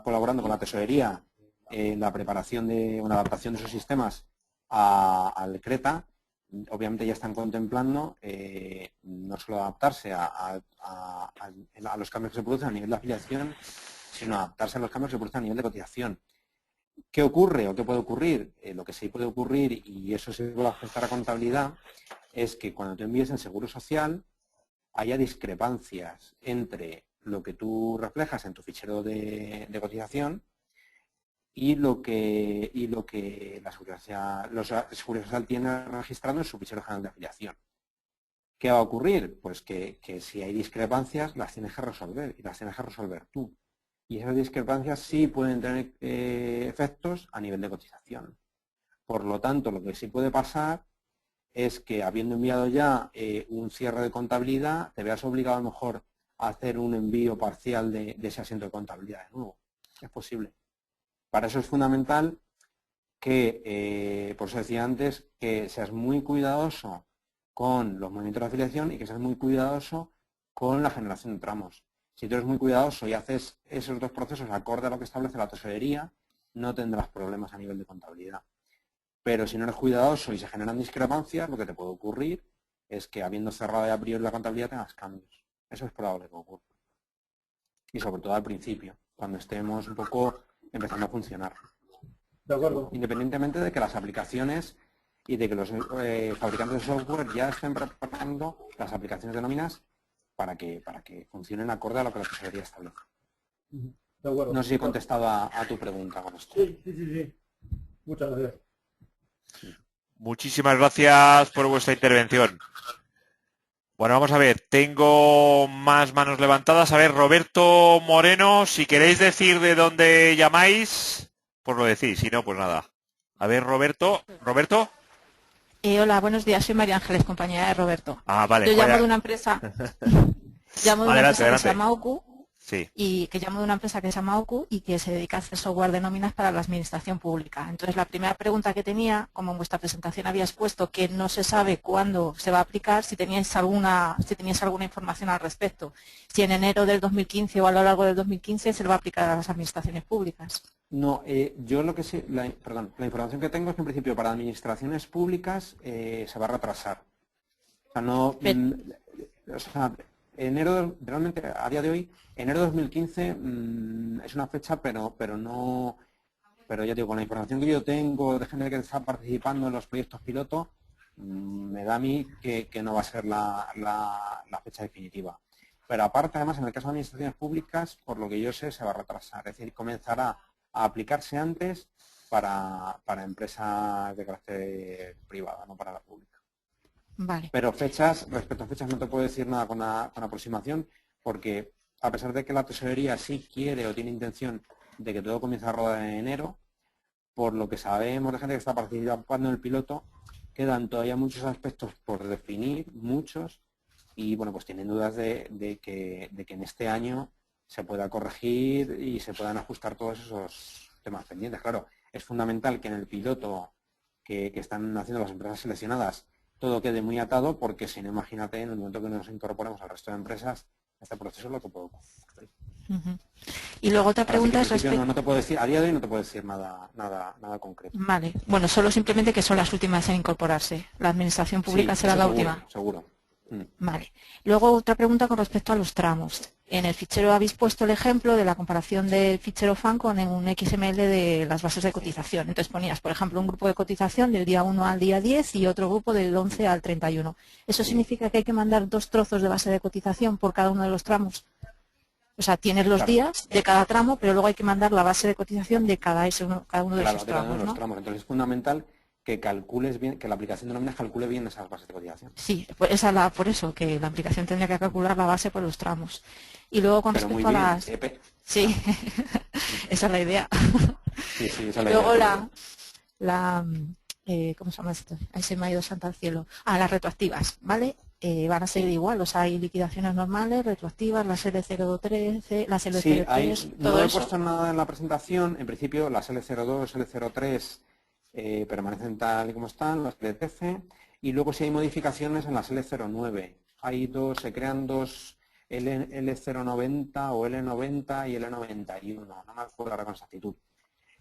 C: colaborando con la tesorería en la preparación de una adaptación de sus sistemas al CRETA. Obviamente ya están contemplando no solo adaptarse a los cambios que se producen a nivel de afiliación, sino adaptarse a los cambios que se producen a nivel de cotización. ¿Qué ocurre o qué puede ocurrir? Lo que sí puede ocurrir, y eso se puede afectar a contabilidad, es que cuando tú envíes el seguro social haya discrepancias entre lo que tú reflejas en tu fichero de cotización y lo que la Seguridad Social tiene registrado en su fichero general de afiliación. ¿Qué va a ocurrir? Pues que si hay discrepancias las tienes que resolver y las tienes que resolver tú. Y esas discrepancias sí pueden tener efectos a nivel de cotización. Por lo tanto, lo que sí puede pasar es que habiendo enviado ya un cierre de contabilidad, te veas obligado a lo mejor a hacer un envío parcial de ese asiento de contabilidad de nuevo. Es posible. Para eso es fundamental que, por eso decía antes, que seas muy cuidadoso con los movimientos de afiliación y que seas muy cuidadoso con la generación de tramos. Si tú eres muy cuidadoso y haces esos dos procesos acorde a lo que establece la tesorería, no tendrás problemas a nivel de contabilidad. Pero si no eres cuidadoso y se generan discrepancias, lo que te puede ocurrir es que habiendo cerrado ya a priori la contabilidad tengas cambios. Eso es probable que ocurra. Y sobre todo al principio, cuando estemos un poco empezando a funcionar.
E: De acuerdo.
C: Independientemente de que las aplicaciones y de que los fabricantes de software ya estén preparando las aplicaciones de nóminas para que funcionen acorde a lo que la tesorería establece.
E: De acuerdo.
C: No sé si he contestado a tu pregunta con esto.
E: Sí. Muchas gracias.
A: Muchísimas gracias por vuestra intervención. Bueno, vamos a ver, tengo más manos levantadas. A ver, Roberto Moreno, si queréis decir de dónde llamáis, pues lo decís, si no, pues nada. A ver, Roberto. ¿Roberto?
D: Hola, buenos días, soy María Ángeles, compañera de Roberto.
A: Ah, vale.
D: Yo llamo de una empresa, que se llama OCU,
A: Sí.
D: y que llamo de una empresa que se llama OCU y que se dedica a hacer software de nóminas para la administración pública. Entonces, la primera pregunta que tenía, como en vuestra presentación había expuesto que no se sabe cuándo se va a aplicar, si teníais alguna información al respecto, si en enero del 2015 o a lo largo del 2015 se lo va a aplicar a las administraciones públicas.
C: No, yo lo que sé, la información que tengo es que en principio para administraciones públicas se va a retrasar. O sea, no, o sea, realmente a día de hoy, enero de 2015 es una fecha, pero no, pero ya digo, con la información que yo tengo de gente que está participando en los proyectos piloto, me da a mí que no va a ser la fecha definitiva. Pero aparte, además, en el caso de administraciones públicas, por lo que yo sé, se va a retrasar, es decir, comenzará a aplicarse antes para empresas de carácter privada, no para la pública.
D: Vale.
C: Pero respecto a fechas no te puedo decir nada con aproximación, porque a pesar de que la tesorería sí quiere o tiene intención de que todo comience a rodar en enero, por lo que sabemos de gente que está participando en el piloto, quedan todavía muchos aspectos por definir, muchos, y bueno, pues tienen dudas de que en este año se pueda corregir y se puedan ajustar todos esos temas pendientes. Claro, es fundamental que en el piloto que están haciendo las empresas seleccionadas todo quede muy atado, porque si no, imagínate, en el momento que nos incorporemos al resto de empresas, este proceso es lo que puede ocurrir.
D: Y luego otra pregunta es respecto...
C: No te puedo decir, a día de hoy no te puedo decir nada concreto.
D: Vale, bueno, solo simplemente que son las últimas en incorporarse. La administración pública será la última.
C: Seguro.
D: Vale. Luego otra pregunta con respecto a los tramos. En el fichero habéis puesto el ejemplo de la comparación del fichero FAN con un XML de las bases de cotización. Entonces ponías, por ejemplo, un grupo de cotización del día 1 al día 10 y otro grupo del 11 al 31. ¿Eso significa que hay que mandar 2 trozos de base de cotización por cada uno de los tramos? O sea, tienes los días de cada tramo, pero luego hay que mandar la base de cotización de cada uno de esos tramos, ¿no?
C: Entonces es fundamental que calcules bien, que la aplicación de nóminas calcule bien esas bases de cotización.
D: Sí, pues por eso, que la aplicación tendría que calcular la base por los tramos. Y luego con respecto a las... Sí, esa es la idea.
C: Sí, esa es la
D: luego
C: idea.
D: ¿Cómo se llama esto? Ahí se me ha ido santa al cielo. Las retroactivas, ¿vale? Van a ser igual, o sea, hay liquidaciones normales, retroactivas, las L013, las L03,
C: sí,
D: todo
C: no he
D: eso.
C: puesto nada en la presentación. En principio, las L02, L03 permanecen tal y como están, las L13, y luego si hay modificaciones en las L09. Se crean dos L090 o L90 y L91, no me acuerdo ahora con exactitud.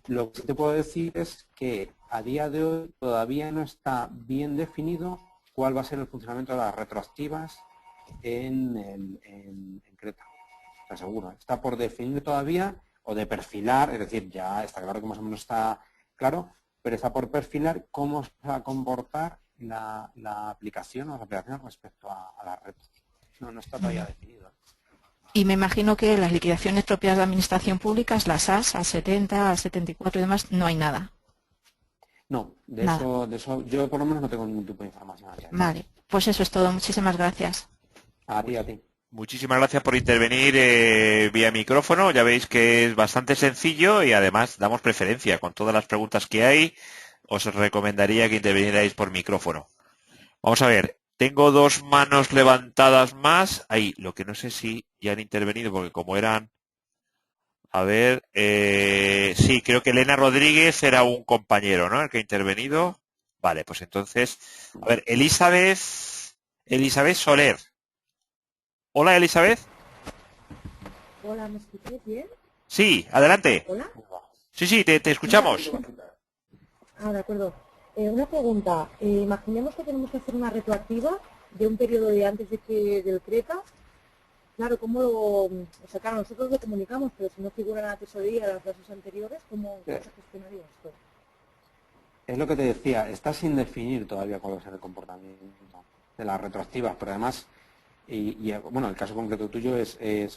C: Lo que te puedo decir es que a día de hoy todavía no está bien definido cuál va a ser el funcionamiento de las retroactivas en Creta. Está seguro. Está por definir todavía o de perfilar, es decir, ya está claro que más o menos está claro, pero está por perfilar cómo se va a comportar la aplicación o las aplicaciones respecto a las retos. No está todavía definido.
D: Y me imagino que las liquidaciones propias de administración pública, las AS, A70, A74 y demás, no hay nada.
C: No, de eso yo por lo menos no tengo ningún tipo de información.
D: Vale, pues eso es todo. Muchísimas gracias.
C: A ti.
A: Muchísimas gracias por intervenir vía micrófono. Ya veis que es bastante sencillo y además damos preferencia. Con todas las preguntas que hay, os recomendaría que intervinierais por micrófono. Vamos a ver. Tengo 2 manos levantadas más. Ahí, lo que no sé si ya han intervenido, porque como eran... A ver, sí, creo que Elena Rodríguez era un compañero, ¿no? El que ha intervenido. Vale, pues entonces, a ver, Elizabeth Soler. Hola, Elizabeth.
F: Hola, ¿me escucháis bien?
A: Sí, adelante.
F: Hola.
A: Sí, te escuchamos.
F: De acuerdo. Una pregunta. Imaginemos que tenemos que hacer una retroactiva de un periodo de antes del Creta. Claro, claro, nosotros lo comunicamos, pero si no figuran en la tesorería las bases anteriores, ¿cómo se gestionaría esto?
C: Es lo que te decía, está sin definir todavía cuál va a ser el comportamiento de las retroactivas, pero además, bueno, el caso concreto tuyo o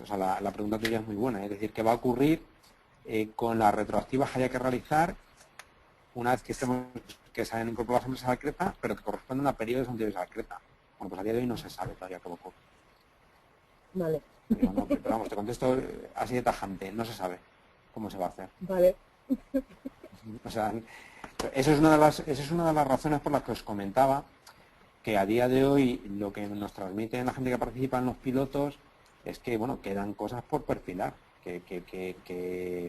C: sea, la pregunta tuya es muy buena, es decir, ¿qué va a ocurrir con las retroactivas que haya que realizar una vez que se hayan incorporado las empresas al Creta, pero que corresponden a periodos anteriores al Creta? Bueno, pues a día de hoy no se sabe todavía qué va a ocurrir.
F: Vale.
C: No, pero vamos, te contesto así de tajante, no se sabe cómo se va a hacer.
F: Vale.
C: O sea, esa es una de las razones por las que os comentaba que a día de hoy lo que nos transmite la gente que participa en los pilotos es que, bueno, quedan cosas por perfilar,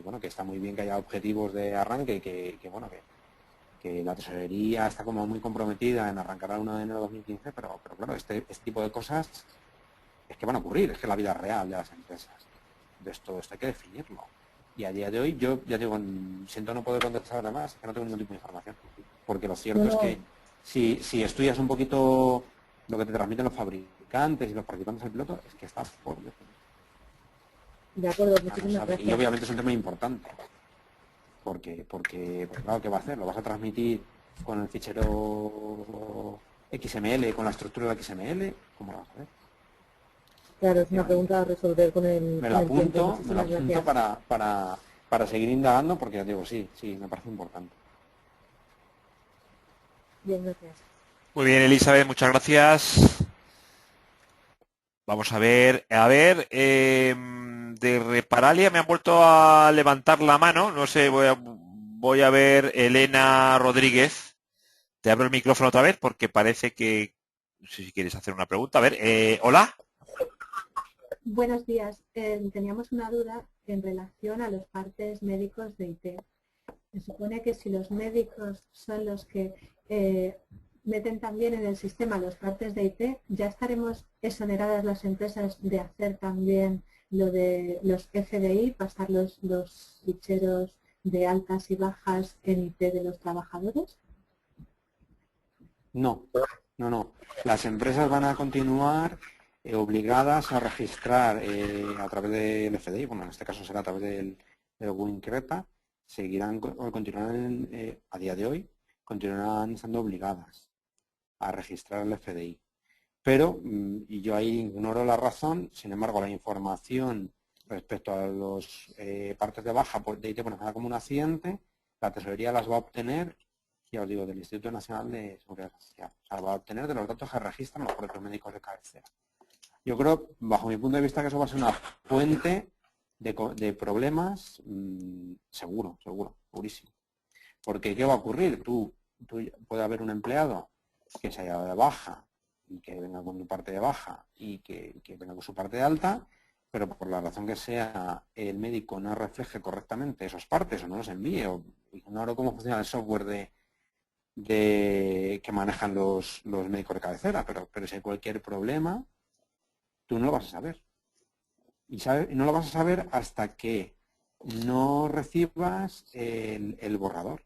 C: bueno, que está muy bien que haya objetivos de arranque, bueno, que la tesorería está como muy comprometida en arrancar al 1 de enero de 2015, pero claro, este tipo de cosas es que van a ocurrir, es que la vida real de las empresas. Entonces todo esto hay que definirlo. Y a día de hoy yo ya digo, siento no poder contestar nada más, es que no tengo ningún tipo de información. Porque lo cierto es que si estudias un poquito lo que te transmiten los fabricantes y los participantes del piloto, es que está por definir.
F: De acuerdo, muchísimas gracias.
C: Y obviamente es un tema importante. Porque claro, ¿qué va a hacer? ¿Lo vas a transmitir con el fichero XML, con la estructura de XML? ¿Cómo lo vas a hacer?
F: Claro, es una pregunta a resolver con el
C: Me lo apunto
F: gracias.
C: para seguir indagando, porque ya digo, sí, me parece importante.
F: Bien, gracias.
A: Muy bien, Elizabeth, muchas gracias. Vamos a ver, de Reparalia me han vuelto a levantar la mano, no sé, voy a ver Elena Rodríguez. Te abro el micrófono otra vez porque parece que, no sé si quieres hacer una pregunta. A ver, hola.
G: Buenos días. Teníamos una duda en relación a los partes médicos de IT. Se supone que si los médicos son los que meten también en el sistema los partes de IT, ¿ya estaremos exoneradas las empresas de hacer también lo de los FDI, pasar los ficheros de altas y bajas en IT de los trabajadores?
C: No. Las empresas van a continuar obligadas a registrar a través del FDI, bueno, en este caso será a través del WinCreta, continuarán a día de hoy, continuarán estando obligadas a registrar el FDI. Pero, y yo ahí ignoro la razón, sin embargo, la información respecto a los partes de baja de IT por enfermedad como un accidente, la tesorería las va a obtener, ya os digo, del Instituto Nacional de Seguridad Social. O sea, va a obtener de los datos que registran los propios médicos de cabecera. Yo creo, bajo mi punto de vista, que eso va a ser una fuente de problemas segurísimo. Porque, ¿qué va a ocurrir? Puede haber un empleado que se haya dado de baja y que venga con su parte de baja y que venga con su parte de alta, pero por la razón que sea el médico no refleje correctamente esas partes o no los envíe, o ignoro cómo funciona el software que manejan los médicos de cabecera, pero si hay cualquier problema, tú no lo vas a saber. Y no lo vas a saber hasta que no recibas el borrador.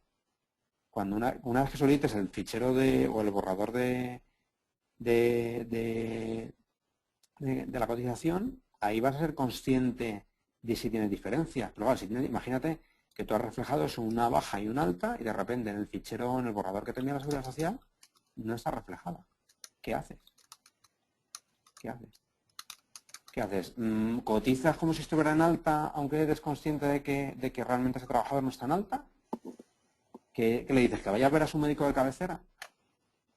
C: Cuando una vez que solicites el fichero o el borrador de la cotización, ahí vas a ser consciente de si tiene diferencias. Pero claro, imagínate que tú has reflejado es una baja y una alta y de repente en el fichero, en el borrador que te envía la Seguridad Social, no está reflejada. ¿Qué haces? ¿Qué haces? ¿Cotizas como si estuviera en alta aunque eres consciente de que realmente ese trabajador no está en alta? ¿Qué le dices? ¿Que vaya a ver a su médico de cabecera?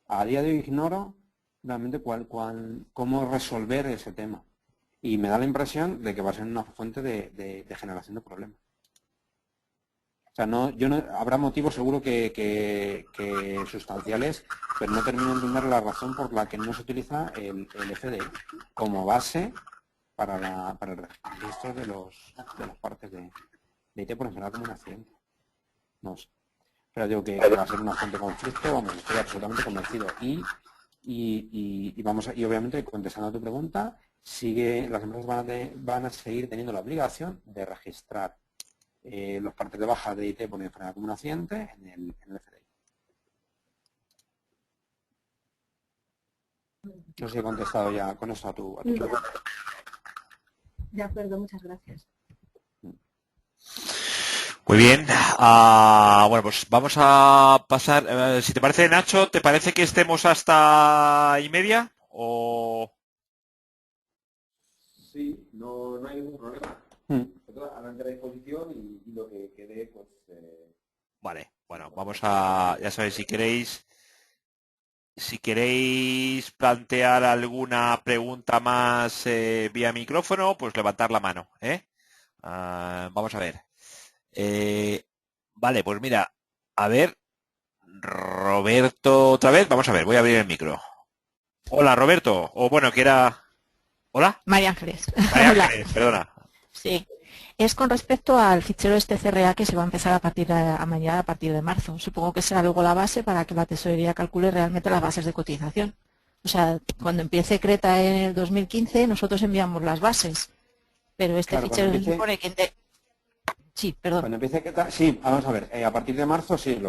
C: A día de hoy ignoro realmente cómo resolver ese tema. Y me da la impresión de que va a ser una fuente de generación de problemas. O sea, habrá motivos seguro que sustanciales, pero no termino de entender la razón por la que no se utiliza el FDI como base para el registro de las partes de IT por enfermedad como un accidente. No sé. Pero digo que va a ser una fuente de conflicto, vamos, estoy absolutamente convencido. Y obviamente, contestando a tu pregunta, las empresas van a seguir teniendo la obligación de registrar los partes de baja de IT por enfermedad como un accidente en el FDI. No sé si he contestado ya con eso a tu pregunta.
G: De acuerdo, muchas gracias.
A: Muy bien. Bueno, pues vamos a pasar. Si te parece, Nacho, ¿te parece que estemos hasta 1:30? ¿O...?
B: Sí, no hay ningún problema. Nosotros adelante la disposición y lo que quede, pues...
A: Vale, bueno, vamos a... Ya sabéis, si queréis plantear alguna pregunta más vía micrófono, pues levantar la mano. Vamos a ver. Vale, pues mira, a ver, Roberto otra vez. Vamos a ver, voy a abrir el micro. Hola, Roberto. O bueno, que era... ¿Hola?
D: María Ángeles.
A: María
D: Hola.
A: Ángeles, perdona.
D: Sí. Es con respecto al fichero este CRA que se va a empezar a mañana a partir de marzo. Supongo que será luego la base para que la tesorería calcule realmente las bases de cotización. O sea, cuando empiece Creta en el 2015, nosotros enviamos las bases. Pero este
C: Claro,
D: fichero se supone que... Sí, perdón.
C: Cuando empiece Creta, sí, vamos a ver, a partir de marzo, sí,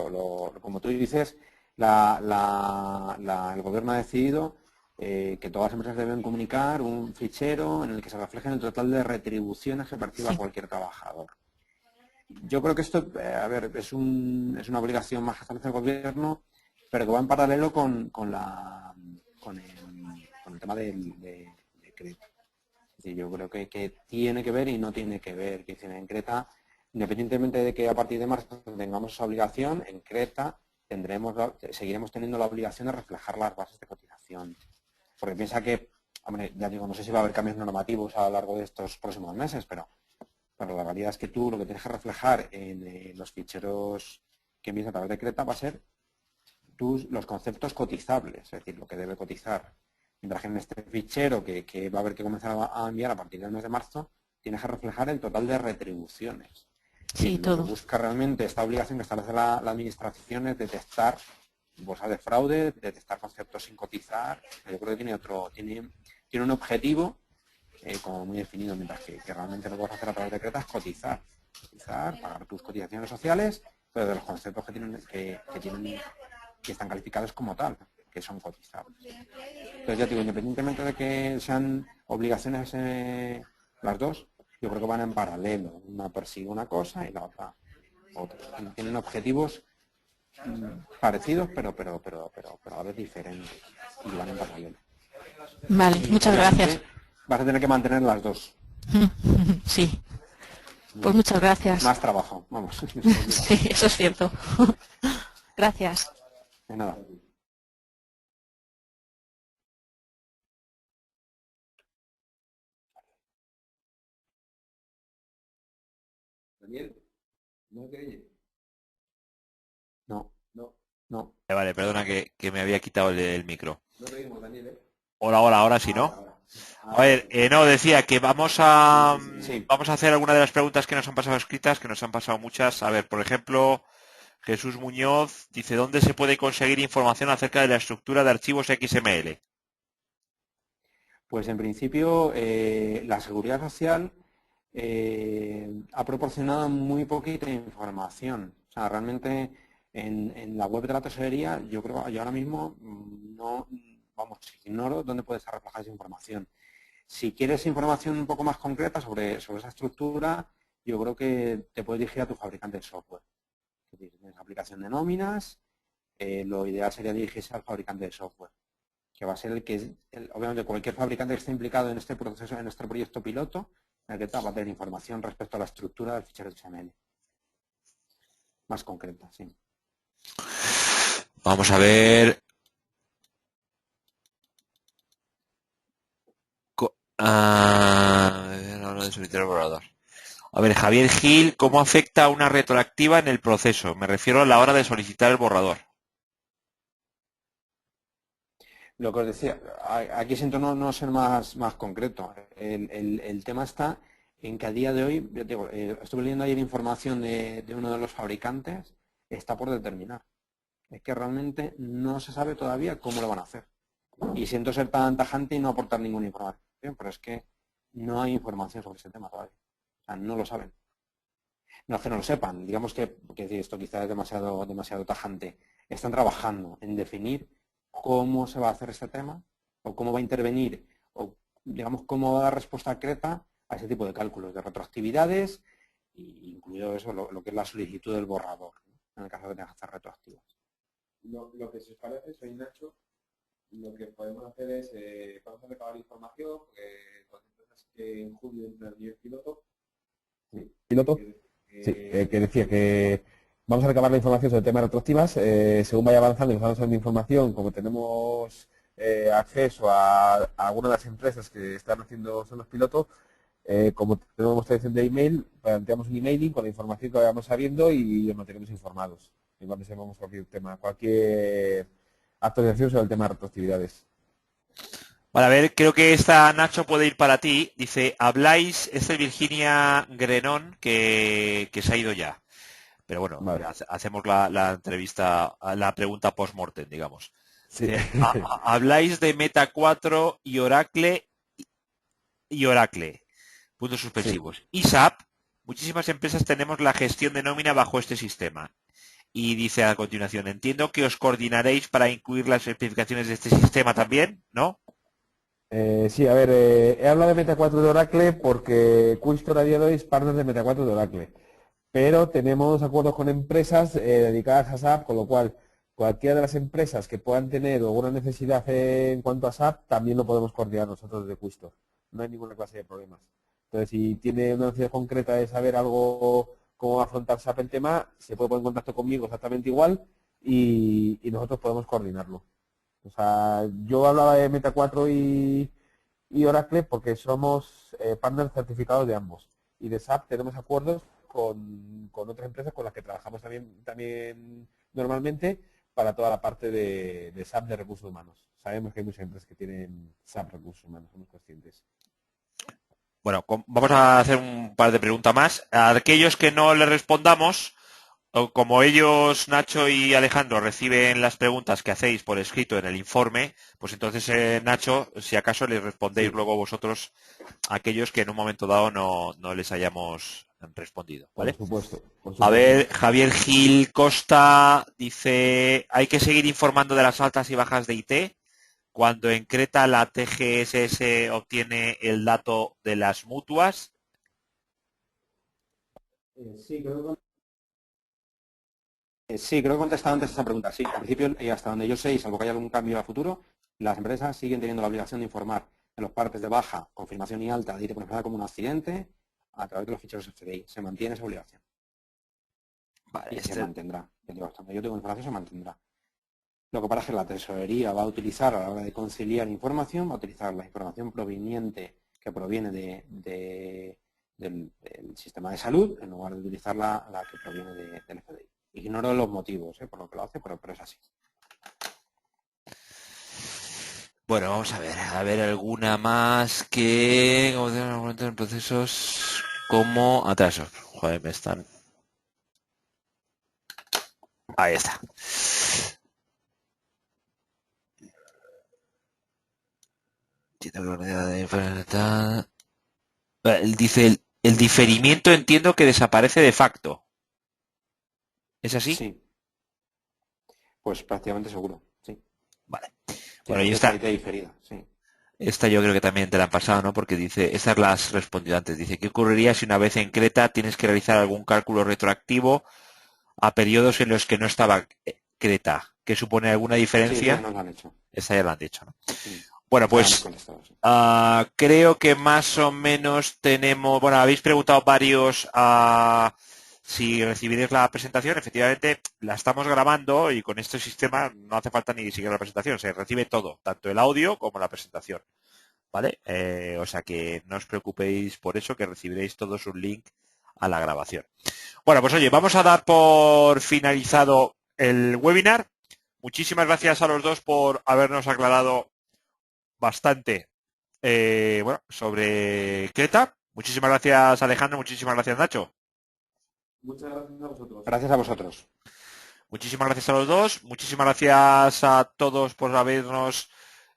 C: como tú dices, el gobierno ha decidido que todas las empresas deben comunicar un fichero en el que se reflejen el total de retribuciones que perciba cualquier trabajador. Yo creo que esto, a ver, es una obligación más que establece el gobierno, pero que va en paralelo con el tema de Creta. Es decir, yo creo que tiene que ver y no tiene que ver. Que dicen, en Creta, independientemente de que a partir de marzo tengamos esa obligación, en Creta seguiremos teniendo la obligación de reflejar las bases de cotización. Porque piensa que, hombre, ya digo, no sé si va a haber cambios normativos a lo largo de estos próximos meses, pero la realidad es que tú lo que tienes que reflejar en los ficheros que envíes a través de Creta va a ser los conceptos cotizables, es decir, lo que debe cotizar. Mientras que en este fichero que va a haber que comenzar a enviar a partir del mes de marzo, tienes que reflejar el total de retribuciones.
D: Sí,
C: lo que busca realmente esta obligación que establece la administración es detectar bolsas de fraude, detectar conceptos sin cotizar. Yo creo que tiene un objetivo como muy definido, mientras que realmente lo que vas a hacer a través de Creta es cotizar, pagar tus cotizaciones sociales, pero de los conceptos que están calificados como tal, que son cotizables. Entonces, ya digo, independientemente de que sean obligaciones las dos, yo creo que van en paralelo. Una persigue una cosa y la otra. Tienen objetivos parecidos, pero a la vez diferentes. Y van en paralelo.
D: Vale, muchas gracias.
C: Vas a tener que mantener las dos.
D: Sí. Pues muchas gracias.
C: Más trabajo, vamos.
D: Sí, eso es cierto. Gracias.
C: De nada.
B: Daniel, ¿no te oye?
C: No.
A: Vale, perdona que me había quitado el micro.
B: No te oímos, Daniel, ¿eh?
A: Hola, ahora sí, ¿no? A ver, no, decía que vamos a hacer alguna de las preguntas que nos han pasado escritas, que nos han pasado muchas. A ver, por ejemplo, Jesús Muñoz dice, ¿dónde se puede conseguir información acerca de la estructura de archivos XML?
C: Pues en principio la Seguridad Social ha proporcionado muy poquita información. O sea, realmente en la web de la tesorería yo ahora mismo ignoro dónde puede estar reflejada esa información. Si quieres información un poco más concreta sobre esa estructura, yo creo que te puedes dirigir a tu fabricante de software. Es decir, tienes aplicación de nóminas, lo ideal sería dirigirse al fabricante de software, que va a ser obviamente cualquier fabricante que esté implicado en este proceso, en este proyecto piloto, en el que va a tener información respecto a la estructura del fichero XML. Más concreta, sí.
A: Vamos a ver. A ver, Javier Gil, ¿cómo afecta una retroactiva en el proceso? Me refiero a la hora de solicitar el borrador.
C: Lo que os decía, aquí siento no ser más concreto. El tema está en que a día de hoy, yo digo, estuve leyendo ayer información de uno de los fabricantes, está por determinar. Es que realmente no se sabe todavía cómo lo van a hacer. Y siento ser tan tajante y no aportar ninguna información, pero es que no hay información sobre ese tema todavía. O sea, no lo saben. No es que no lo sepan, digamos que esto quizás es demasiado tajante. Están trabajando en definir cómo se va a hacer este tema, o cómo va a intervenir, o digamos cómo va a dar respuesta a Creta a ese tipo de cálculos de retroactividades, incluido eso, lo que es la solicitud del borrador, ¿no? En el caso de que tengas que hacer retroactivas.
B: Lo que se os parece, soy Nacho, lo que podemos hacer es, vamos a recabar información, porque con empresas que en julio entra el nivel piloto. Sí. ¿Piloto? Que decía que vamos a recabar la información sobre el tema de retroactivas. Según vaya avanzando y nos vamos dando información, como tenemos acceso a algunas de las empresas que están haciendo son los pilotos, como tenemos tradición de email, planteamos un emailing con la información que vayamos sabiendo y los mantenemos informados. Y cuando sepamos cualquier tema, cualquier actualización sobre el tema de retroactividades.
A: Vale, a ver, creo que esta, Nacho, puede ir para ti. Dice, habláis, es Virginia Grenón, que se ha ido ya. Pero bueno,
B: Vale.
A: hacemos la entrevista, la pregunta post-mortem, digamos.
B: Sí.
A: Habláis de Meta 4 y Oracle, puntos suspensivos.
B: Sí.
A: Y SAP, muchísimas empresas tenemos la gestión de nómina bajo este sistema. Y dice a continuación, entiendo que os coordinaréis para incluir las especificaciones de este sistema también, ¿no?
B: Sí, a ver, he hablado de Meta 4 de Oracle porque Quistor a día de hoy es partner de Meta 4 de Oracle. Pero tenemos acuerdos con empresas dedicadas a SAP, con lo cual cualquiera de las empresas que puedan tener alguna necesidad en cuanto a SAP, también lo podemos coordinar nosotros desde Quistor. No hay ninguna clase de problemas. Entonces, si tiene una necesidad concreta de saber algo, cómo afrontar SAP el tema, se puede poner en contacto conmigo exactamente igual y nosotros podemos coordinarlo. O sea, yo hablaba de Meta 4 y Oracle porque somos partners certificados de ambos. Y de SAP tenemos acuerdos con otras empresas con las que trabajamos también normalmente para toda la parte de SAP de recursos humanos. Sabemos que hay muchas empresas que tienen SAP recursos humanos, somos conscientes.
A: Bueno, vamos a hacer un par de preguntas más. A aquellos que no les respondamos, como ellos, Nacho y Alejandro, reciben las preguntas que hacéis por escrito en el informe, pues entonces, Nacho, si acaso les respondéis luego vosotros a aquellos que en un momento dado no les hayamos respondido, ¿vale?
B: Por supuesto.
A: A ver, Javier Gil Costa dice, hay que seguir informando de las altas y bajas de IT. Cuando en Creta la TGSS obtiene el dato de las mutuas.
C: Sí, creo que he contestado antes esa pregunta. Sí, al principio, y hasta donde yo sé, y salvo que haya algún cambio a futuro, las empresas siguen teniendo la obligación de informar de los partes de baja, confirmación y alta de IT por enfermedad como un accidente a través de los ficheros FDI. Se mantiene esa obligación.
A: Vale,
C: Y se mantendrá. Hasta donde yo tengo información, se mantendrá. Lo que pasa es que la tesorería va a utilizar, a la hora de conciliar información, va a utilizar la información proveniente que proviene del sistema de salud, en lugar de utilizar la que proviene del FDI. Ignoro los motivos por lo que lo hace, pero es así.
A: Bueno, vamos a ver alguna más que en procesos como atrasos. Joder, me están. Ahí está. Dice el diferimiento, entiendo que desaparece de facto. ¿Es así?
C: Sí. Pues prácticamente seguro, sí.
A: Vale.
C: Bueno, y esta diferida, sí.
A: Esta yo creo que también te la han pasado, ¿no? Porque dice, estas las has respondido antes. Dice, ¿qué ocurriría si una vez en Creta tienes que realizar algún cálculo retroactivo a periodos en los que no estaba Creta? ¿Qué supone alguna diferencia?
C: Sí, nos lo han hecho.
A: Esta ya lo han dicho, ¿no?
C: Sí.
A: Bueno, pues creo que más o menos tenemos... Bueno, habéis preguntado varios si recibiréis la presentación. Efectivamente, la estamos grabando y con este sistema no hace falta ni siquiera la presentación. Se recibe todo, tanto el audio como la presentación. ¿Vale? O sea que no os preocupéis por eso, que recibiréis todos un link a la grabación. Bueno, pues oye, vamos a dar por finalizado el webinar. Muchísimas gracias a los dos por habernos aclarado bastante sobre Creta. Muchísimas gracias, Alejandro. Muchísimas gracias, Nacho.
B: Muchas gracias a vosotros.
C: Gracias a vosotros.
A: Muchísimas gracias a los dos. Muchísimas gracias a todos por habernos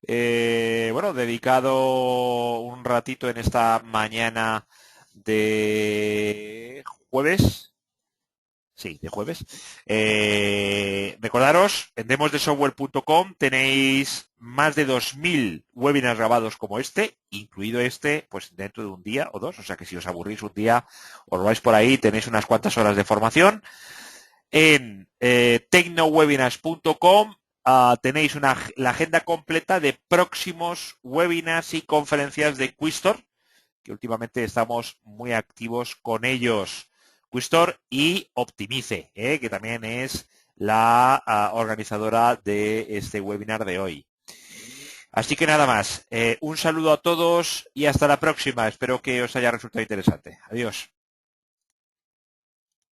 A: dedicado un ratito en esta mañana de jueves. Sí, de jueves. Recordaros, en demosdesoftware.com tenéis más de 2000 webinars grabados como este, incluido este, pues dentro de un día o dos. O sea que si os aburrís un día, os vais por ahí, tenéis unas cuantas horas de formación. En tecnowebinars.com tenéis la agenda completa de próximos webinars y conferencias de Quistor, que últimamente estamos muy activos con ellos. Quistor y Optimice, que también es la organizadora de este webinar de hoy. Así que nada más, un saludo a todos y hasta la próxima. Espero que os haya resultado interesante. Adiós.